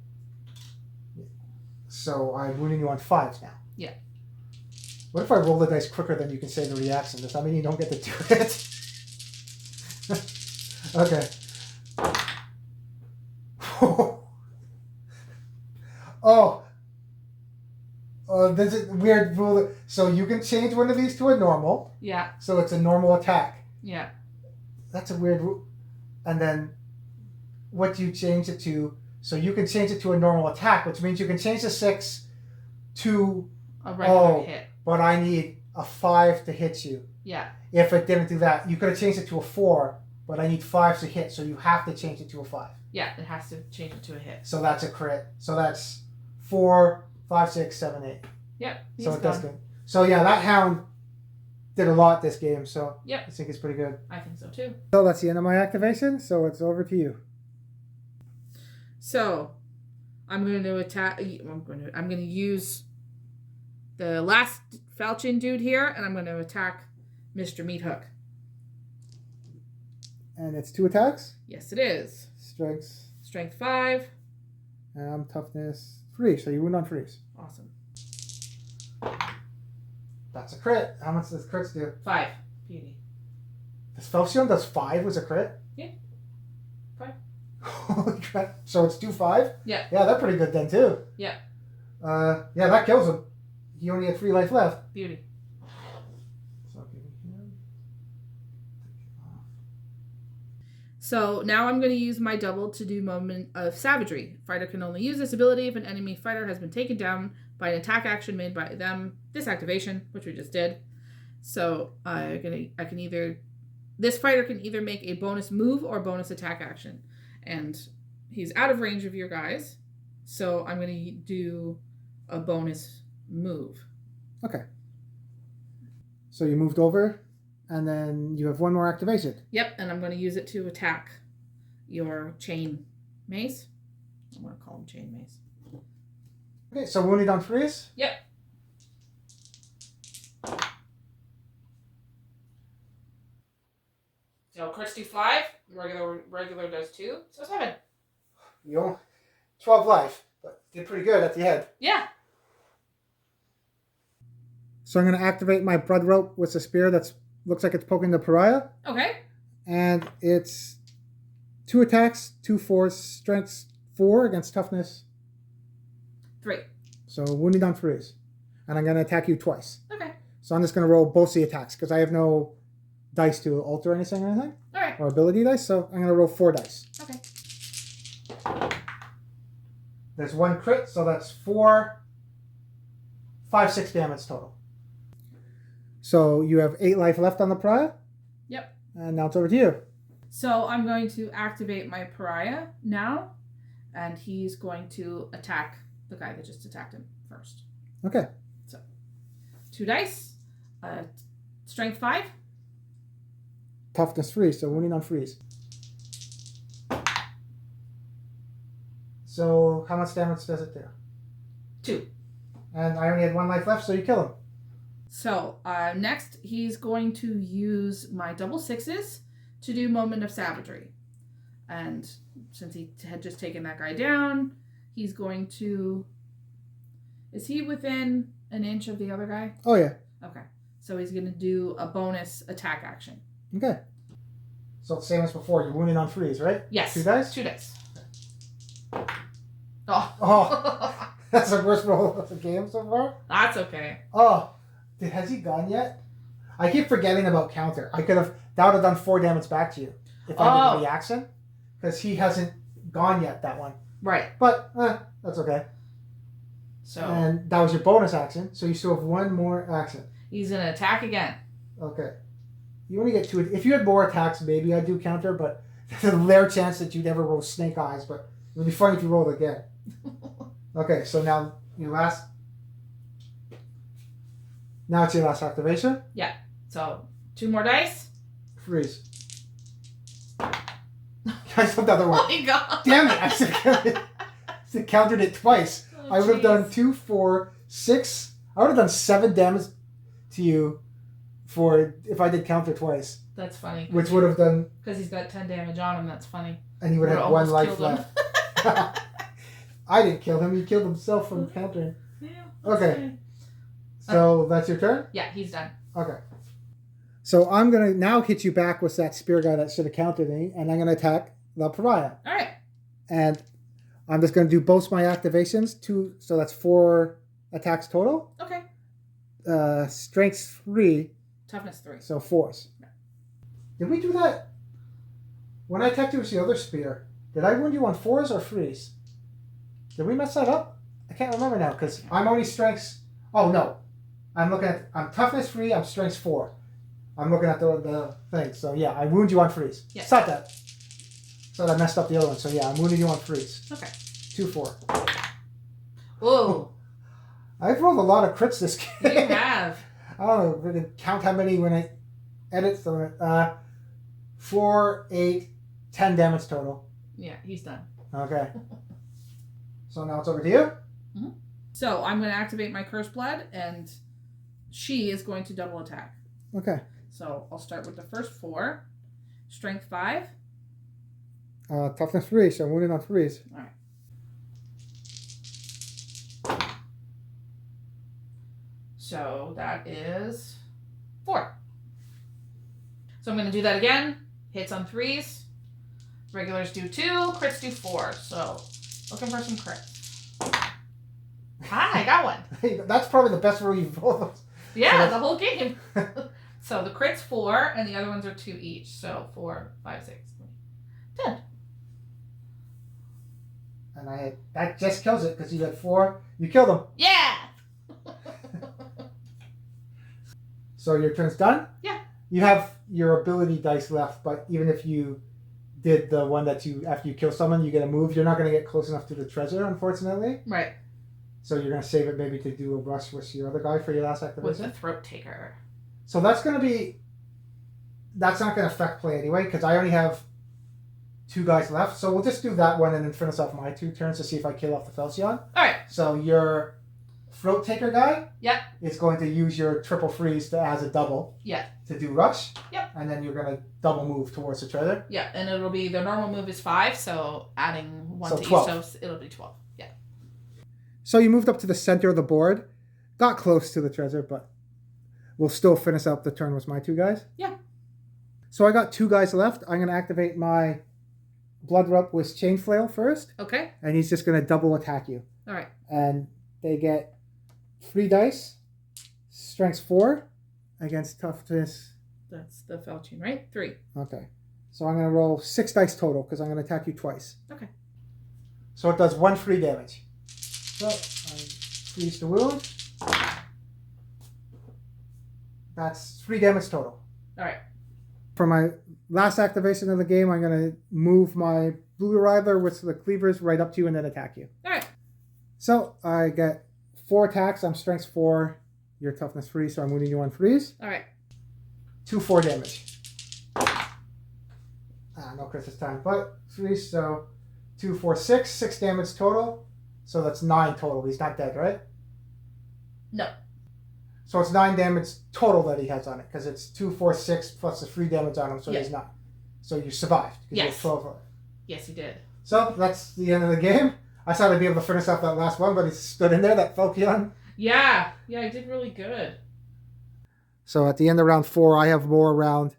So I'm wounding you on 5s now. Yeah. What if I roll the dice quicker than you can say the reaction? Does that mean you don't get to do it? Okay. This is weird rule. So you can change one of these to a normal. Yeah. So it's a normal attack. Yeah. That's a weird rule. And then what do you change it to? So you can change it to a normal attack, which means you can change the 6 to A regular hit. But I need a 5 to hit you. Yeah. If it didn't do that, you could have changed it to a 4, but I need 5 to hit, so you have to change it to a 5. Yeah, it has to change it to a hit. So that's a crit. So that's 4, 5, 6, 7, 8. Yep. So it does good. So yeah, that hound did a lot this game, so yep. I think it's pretty good. I think so too. So that's the end of my activation, so it's over to you. So I'm going to attack. I'm going to use the last falchion dude here, and I'm going to attack Mr. Meathook. And it's 2 attacks? Yes, it is. Strength 5. And toughness 3, so you wound on 3s. Awesome. That's a crit. How much does crits do? 5. Beauty. This Falchion does 5 was a crit? Yeah. 5. Holy crap. So it's 2-5? Yeah. Yeah, that's pretty good then too. Yeah. Yeah, that kills him. He only had 3 life left. Beauty. So now I'm going to use my double to do Moment of Savagery. Fighter can only use this ability if an enemy fighter has been taken down by an attack action made by them. This activation, which we just did. So this fighter can either make a bonus move or bonus attack action. And he's out of range of your guys. So I'm going to do a bonus move. Okay. So you moved over, and then you have 1 more activation. Yep, and I'm going to use it to attack your chain mace. I'm going to call him chain mace. Okay, so wounded on 3s? Yep. So crits do 5, regular does 2, so 7. You know, 12 life, but did pretty good at the end. Yeah. So I'm going to activate my blood rope with a spear that looks like it's poking the pariah. Okay. And it's 2 attacks, 2 4s, strength 4 against toughness 3. So wounded on 3s. And I'm going to attack you twice. Okay. So I'm just going to roll both the attacks because I have no dice to alter anything or anything. All right. Or ability dice. So I'm going to roll 4 dice. Okay. There's 1 crit, so that's 4, 5, 6 damage total. So you have 8 life left on the pariah. Yep. And now it's over to you. So I'm going to activate my pariah now, and he's going to attack the guy that just attacked him first. Okay. So 2 dice, strength 5. Toughness 3, so wounding on freeze. So how much damage does it do? 2. And I only had 1 life left, so you kill him. So next, he's going to use my double 6s to do Moment of Savagery. And since he had just taken that guy down, he's going to... Is he within an inch of the other guy? Oh, yeah. Okay. So he's going to do a bonus attack action. Okay. So same as before, you're wounding on freeze, right? Yes. 2 dice? 2 dice. Oh. Oh. That's the worst roll of the game so far? That's okay. Oh. Has he gone yet? I keep forgetting about counter. That would have done 4 damage back to you if I did the action. Because he hasn't gone yet, that one. Right. But, that's okay. So. And that was your bonus action, so you still have 1 more action. He's going to attack again. Okay. You only get 2. If you had more attacks, maybe I'd do counter, but there's a rare chance that you'd ever roll snake eyes, but it would be funny if you rolled again. Okay, so now your last... Now it's your last activation. Yeah. So 2 more dice. Freeze. I said the other one. Oh my god. Damn it! I said countered it twice. Oh, I would have done 2, 4, 6. I would have done 7 damage to you if I did counter twice. That's funny. Which would have done... Because he's got 10 damage on him. That's funny. And he would have 1 life left. I didn't kill him. He killed himself from countering. Yeah. Okay. Funny. So that's your turn? Yeah, he's done. Okay. So I'm going to now hit you back with that spear guy that should have countered me, and I'm going to attack the pariah. All right. And I'm just going to do both my activations, 2, so that's 4 attacks total. Okay. Strength 3. Toughness 3. So 4s. Yeah. Did we do that? When I attacked you with the other spear, did I wound you on 4s or 3s? Did we mess that up? I can't remember now, because I'm only strengths... Oh, no. I'm toughness 3, I'm strength 4. I'm looking at the thing. So, yeah, I wound you on freeze. Yeah. Stop that. So I messed up the other one. So, yeah, I'm wounding you on freeze. Okay. 2, 4. Whoa. I've rolled a lot of crits this game. You have. I don't know if we can count how many when I edit. So, 4, 8, 10 damage total. Yeah, he's done. Okay. So now it's over to you. Mm-hmm. So I'm going to activate my Curse Blood, and she is going to double attack. Okay. So I'll start with the first 4. Strength 5. Toughness 3, so wounded on freeze. All right. So that is 4. So I'm going to do that again. Hits on 3s. Regulars do 2. Crits do 4. So looking for some crits. I got one. That's probably the best roll you've rolled. Yeah, the whole game. So the crit's 4, and the other ones are 2 each. So 4, 5, 6, 10. And that just kills it because you had 4. You killed him. Yeah. So your turn's done? Yeah. You have your ability dice left, but even if you did the one that after you kill someone, you get a move, you're not going to get close enough to the treasure, unfortunately. Right. So you're going to save it maybe to do a rush with your other guy for your last activation? With the Throat Taker. So that's not going to affect play anyway, because I only have 2 guys left. So we'll just do that one and then finish off my 2 turns to see if I kill off the Felsion. Alright. So your Throat Taker guy is going to use your triple freeze as a double to do rush. Yep. And then you're going to double move towards the treasure. Yeah, and it'll be, the normal move is 5, so adding 1 to 12. each, so it'll be 12. Yeah. So you moved up to the center of the board. Got close to the treasure, but we'll still finish up the turn with my 2 guys. Yeah. So I got 2 guys left. I'm going to activate my Bloodhunt with Chain Flail first. Okay. And he's just going to double attack you. All right. And they get 3 dice. Strength 4 against toughness. That's the Felchine, right? 3. Okay. So I'm going to roll 6 dice total because I'm going to attack you twice. Okay. So it does 1 free damage. So I freeze the wound. That's 3 damage total. All right. For my last activation of the game, I'm going to move my Blue Rider with the cleavers right up to you and then attack you. All right. So I get 4 attacks. I'm strength 4. You're toughness 3, so I'm wounding you on 3s. All right. 2 4 damage. No crit this time, but 3, so 2 4 6. 6 damage total. So that's 9 total. He's not dead, right? No. So it's 9 damage total that he has on it, because it's 2 4 6 plus the 3 damage on him, so Yeah. he's not. So you survived. You Yes. had 12 of it. Yes, you did. So that's the end of the game. I thought I'd be able to finish off that last one, but he stood in there, that Falchion. Yeah. Yeah, I did really good. So at the end of round 4, I have more around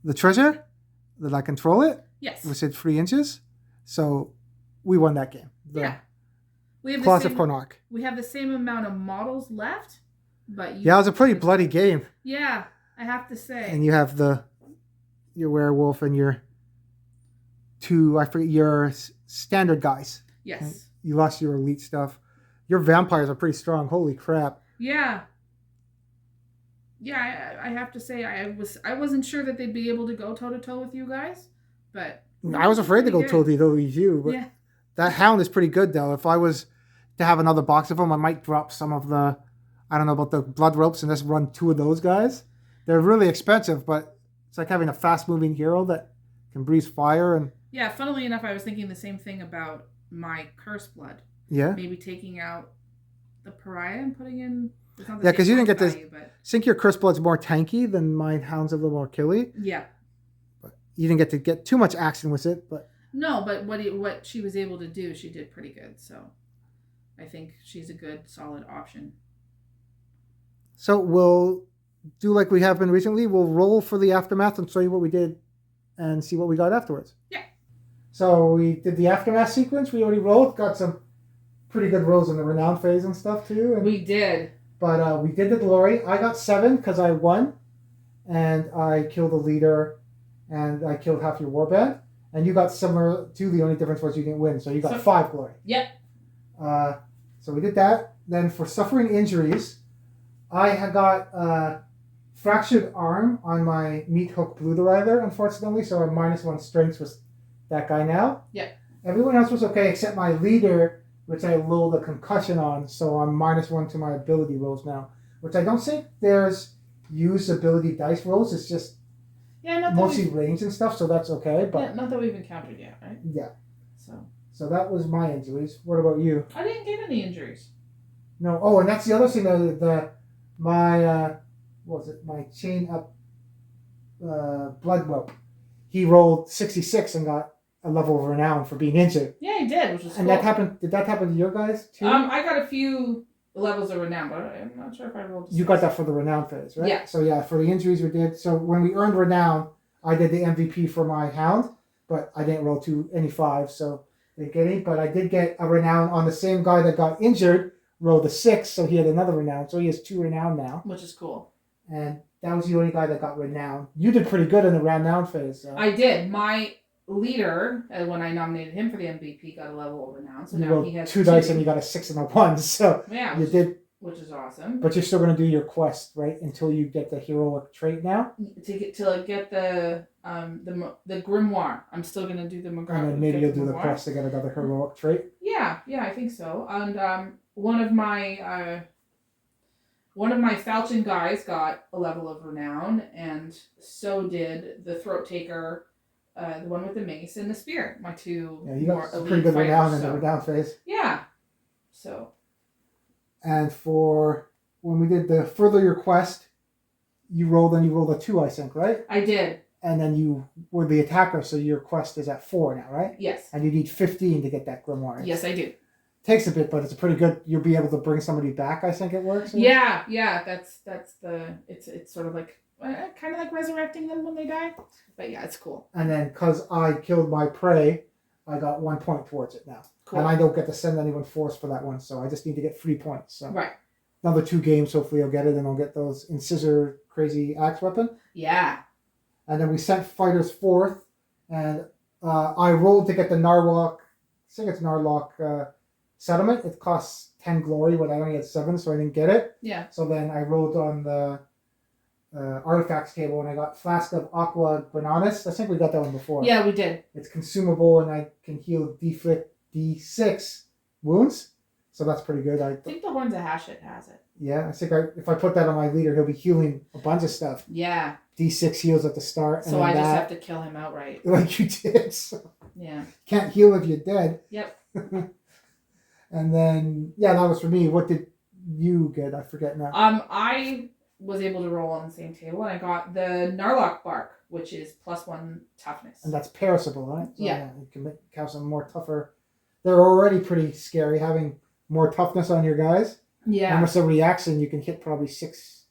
the treasure that I control it. Yes. We said 3 inches. So we won that game. Yeah. We have Claws the of same, Kornark. we have the same amount of models left, but you, Yeah, it was a pretty bloody game. Yeah, I have to say. And you have your werewolf and your 2, I forget, your standard guys. Yes. You lost your elite stuff. Your vampires are pretty strong. Holy crap. Yeah. Yeah, I have to say I wasn't sure that they'd be able to go toe to toe with you guys, but I was afraid to go toe to toe with you, but yeah. That hound is pretty good though. If I was to have another box of them, I might drop some of the, I don't know about the blood ropes and just run 2 of those guys. They're really expensive, but it's like having a fast moving hero that can breathe fire and. Yeah, funnily enough, I was thinking the same thing about my curse blood. Yeah. Maybe taking out the pariah and putting in. Yeah, because you didn't get this. But... Think your curse blood's more tanky than my hound's a little more killy. Yeah. But you didn't get too much action with it, but. No, but what she was able to do, she did pretty good. So, I think she's a good, solid option. So we'll do like we have been recently. We'll roll for the aftermath and show you what we did, and see what we got afterwards. Yeah. So we did the aftermath sequence. We already rolled. Got some pretty good rolls in the renown phase and stuff too. And, we did. But we did the glory. I got 7 because I won, and I killed the leader, and I killed half your warband. And you got similar too. The only difference was you didn't win, so you got 5 glory. Yep. So we did that. Then for suffering injuries, I had got fractured arm on my meat hook blue rider, unfortunately. So I'm -1 strength with that guy now. Yep. Everyone else was okay except my leader, which I rolled a concussion on. So I'm -1 to my ability rolls now, which I don't think there's used ability dice rolls. It's just. Yeah, not mostly range and stuff, so that's okay. But yeah, not that we've encountered yet, right? Yeah. So that was my injuries. What about you? I didn't get any injuries. No. Oh, and that's the other thing. My what was it? My chain up blood whelp. He rolled 66 and got a level of renown for being injured. Yeah, he did, which was cool. And that happened. Did that happen to your guys too? I got a few levels of renown, but I'm not sure if I rolled. You got that for the renown phase, right? Yeah. So yeah, for the injuries we did. So when we earned renown, I did the MVP for my hound, but I didn't roll any 5, so didn't get any. But I did get a renown on the same guy that got injured. Rolled a 6, so he had another renown. So he has 2 renown now. Which is cool. And that was the only guy that got renown. You did pretty good in the renown phase. So. I did. My leader, when I nominated him for the MVP, got a level of renown. So you now rolled he has 2 dice and you got a 6 and a 1. So yeah, you did. Which is awesome. But you're still going to do your quest, right? Until you get the heroic trait now? To get the grimoire. I'm still going to do the grimoire. And then maybe you'll do the quest to get another heroic trait? Yeah, I think so. And one of my falchion guys got a level of renown, and so did the throat taker, the one with the mace and the spear. My 2 you more got elite pretty good fighters, renown in the renown phase. Yeah. So. And for when we did the further your quest, you rolled a 2, I think, right? I did. And then you were the attacker, so your quest is at 4 now, right? Yes. And you need 15 to get that grimoire. Yes, I do. Takes a bit, but it's a pretty good. You'll be able to bring somebody back. I think it works. Yeah. That's the. It's sort of like kind of like resurrecting them when they die, but yeah, it's cool. And then because I killed my prey, I got 1 point towards it now. Cool. And I don't get to send anyone force for that one, so I just need to get 3 points. So right. Another 2 games, hopefully I'll get it, and I'll get those incisor crazy axe weapon. Yeah. And then we sent fighters forth, and I rolled to get the Narlock. I think it's Narlock settlement. It costs 10 glory, but I only had 7, so I didn't get it. Yeah. So then I rolled on the artifacts table, and I got Flask of Aqua Granatus. I think we got that one before. Yeah, we did. It's consumable, and I can heal D6 wounds. So that's pretty good. I think the Horns of Hashut has it. Yeah, I think if I put that on my leader, he'll be healing a bunch of stuff. Yeah. D6 heals at the start. So I just have to kill him outright. Like you did. So. Yeah. Can't heal if you're dead. Yep. And then, yeah, that was for me. What did you get? I forget now. I was able to roll on the same table, and I got the Narlock Bark, which is +1 toughness. And that's perishable, right? So, yeah. You can have some more tougher. They're already pretty scary, having more toughness on your guys. Yeah. And with a reaction, you can hit probably 6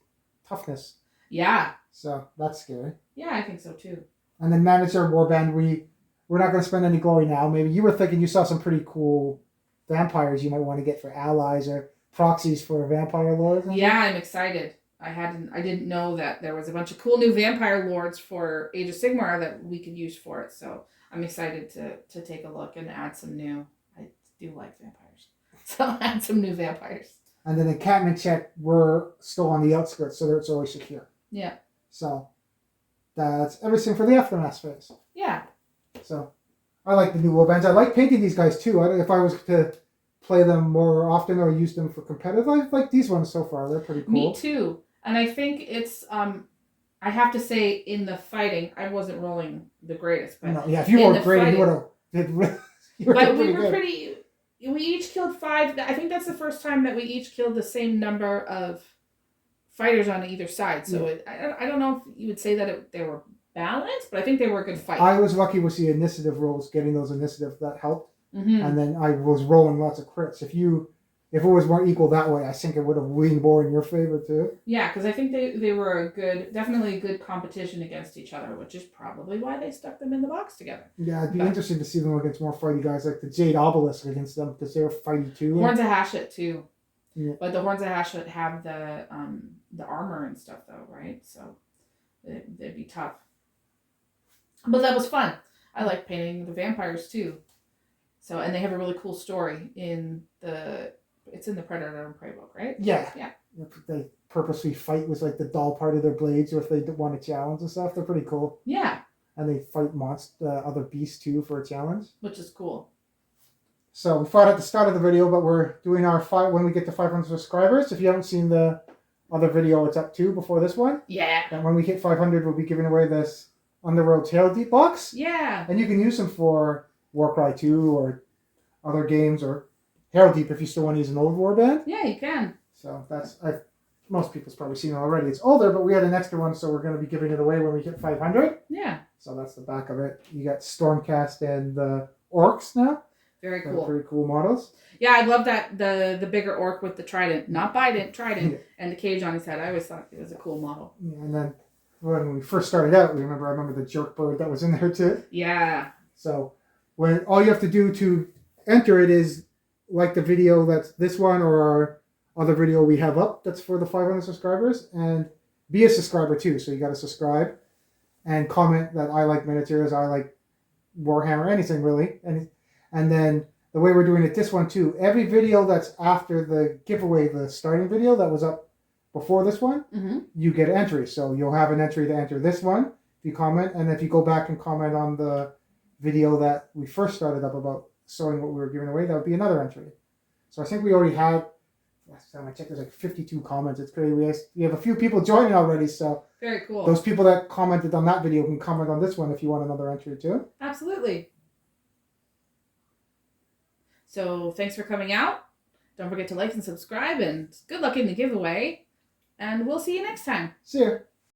toughness. Yeah. So that's scary. Yeah, I think so too. And then manager warband, we're not going to spend any glory now. Maybe you were thinking you saw some pretty cool vampires you might want to get for allies or proxies for vampire lords. Yeah, I'm excited. I didn't know that there was a bunch of cool new vampire lords for Age of Sigmar that we could use for it. So I'm excited to take a look and add some new. I do like vampires, so add some new vampires. And then encampment check, we're still on the outskirts, so it's always secure. Yeah. So that's everything for the aftermath phase. Yeah. So I like the new warbands. I like painting these guys too. If I was to play them more often or use them for competitive, I like these ones so far. They're pretty cool. Me too. And I think it's I have to say in the fighting, I wasn't rolling the greatest, but no, yeah, if you were great, fighting, you would have did. But we were pretty. We each killed 5. I think that's the first time that we each killed the same number of fighters on either side. So I don't know if you would say that they were balanced, but I think they were a good fight. I was lucky with the initiative rolls, getting those initiative that helped, mm-hmm. and then I was rolling lots of crits. If it was more equal that way, I think it would have leaned more in your favor too. Yeah, because I think they were definitely a good competition against each other, which is probably why they stuck them in the box together. Yeah, it'd be interesting to see them against more fighty guys like the Jade Obelisk against them because they're fighty too. Horns of Hashut too. Yeah. But the Horns of Hashut have the armor and stuff though, right? So they'd be tough. But that was fun. I like painting the vampires too. So and they have a really cool story it's in the Predator and Prey book, right? Yeah. Yeah. They purposely fight with like the dull part of their blades, or if they want a challenge and stuff. They're pretty cool. Yeah. And they fight other beasts too for a challenge, which is cool. So we fought at the start of the video, but we're doing our fight when we get to 500 subscribers. If you haven't seen the other video, it's up to before this one. Yeah. And when we hit 500, we'll be giving away this Underworld Tail Deep box. Yeah. And you can use them for Warcry 2 or other games, or Herald Deep if you still want to use an old warband. Yeah, you can. So most people's probably seen it already. It's older, but we had an extra one, so we're going to be giving it away when we hit 500. Yeah. So that's the back of it. You got Stormcast and the Orcs now. Very cool. They're pretty cool models. Yeah, I love that the bigger orc with the trident, not bident, trident, and the cage on his head. I always thought it was a cool model. Yeah, and then when we first started out, I remember the jerk bird that was in there too. Yeah. So when all you have to do to enter it is like the video that's this one or our other video we have up that's for the 500 subscribers, and be a subscriber too. So you got to subscribe and comment that I like miniatures, I like Warhammer, anything really. And then the way we're doing it this one too, every video that's after the giveaway, the starting video that was up before this one, mm-hmm. you get an entry. So you'll have an entry to enter this one if you comment, and if you go back and comment on the video that we first started up about showing what we were giving away, that would be another entry. So I think we already had, last time I checked, there's like 52 comments. It's crazy. We have a few people joining already, so very cool. Those people that commented on that video can comment on this one if you want another entry too. Absolutely. So thanks for coming out. Don't forget to like and subscribe, and good luck in the giveaway. And we'll see you next time. See ya.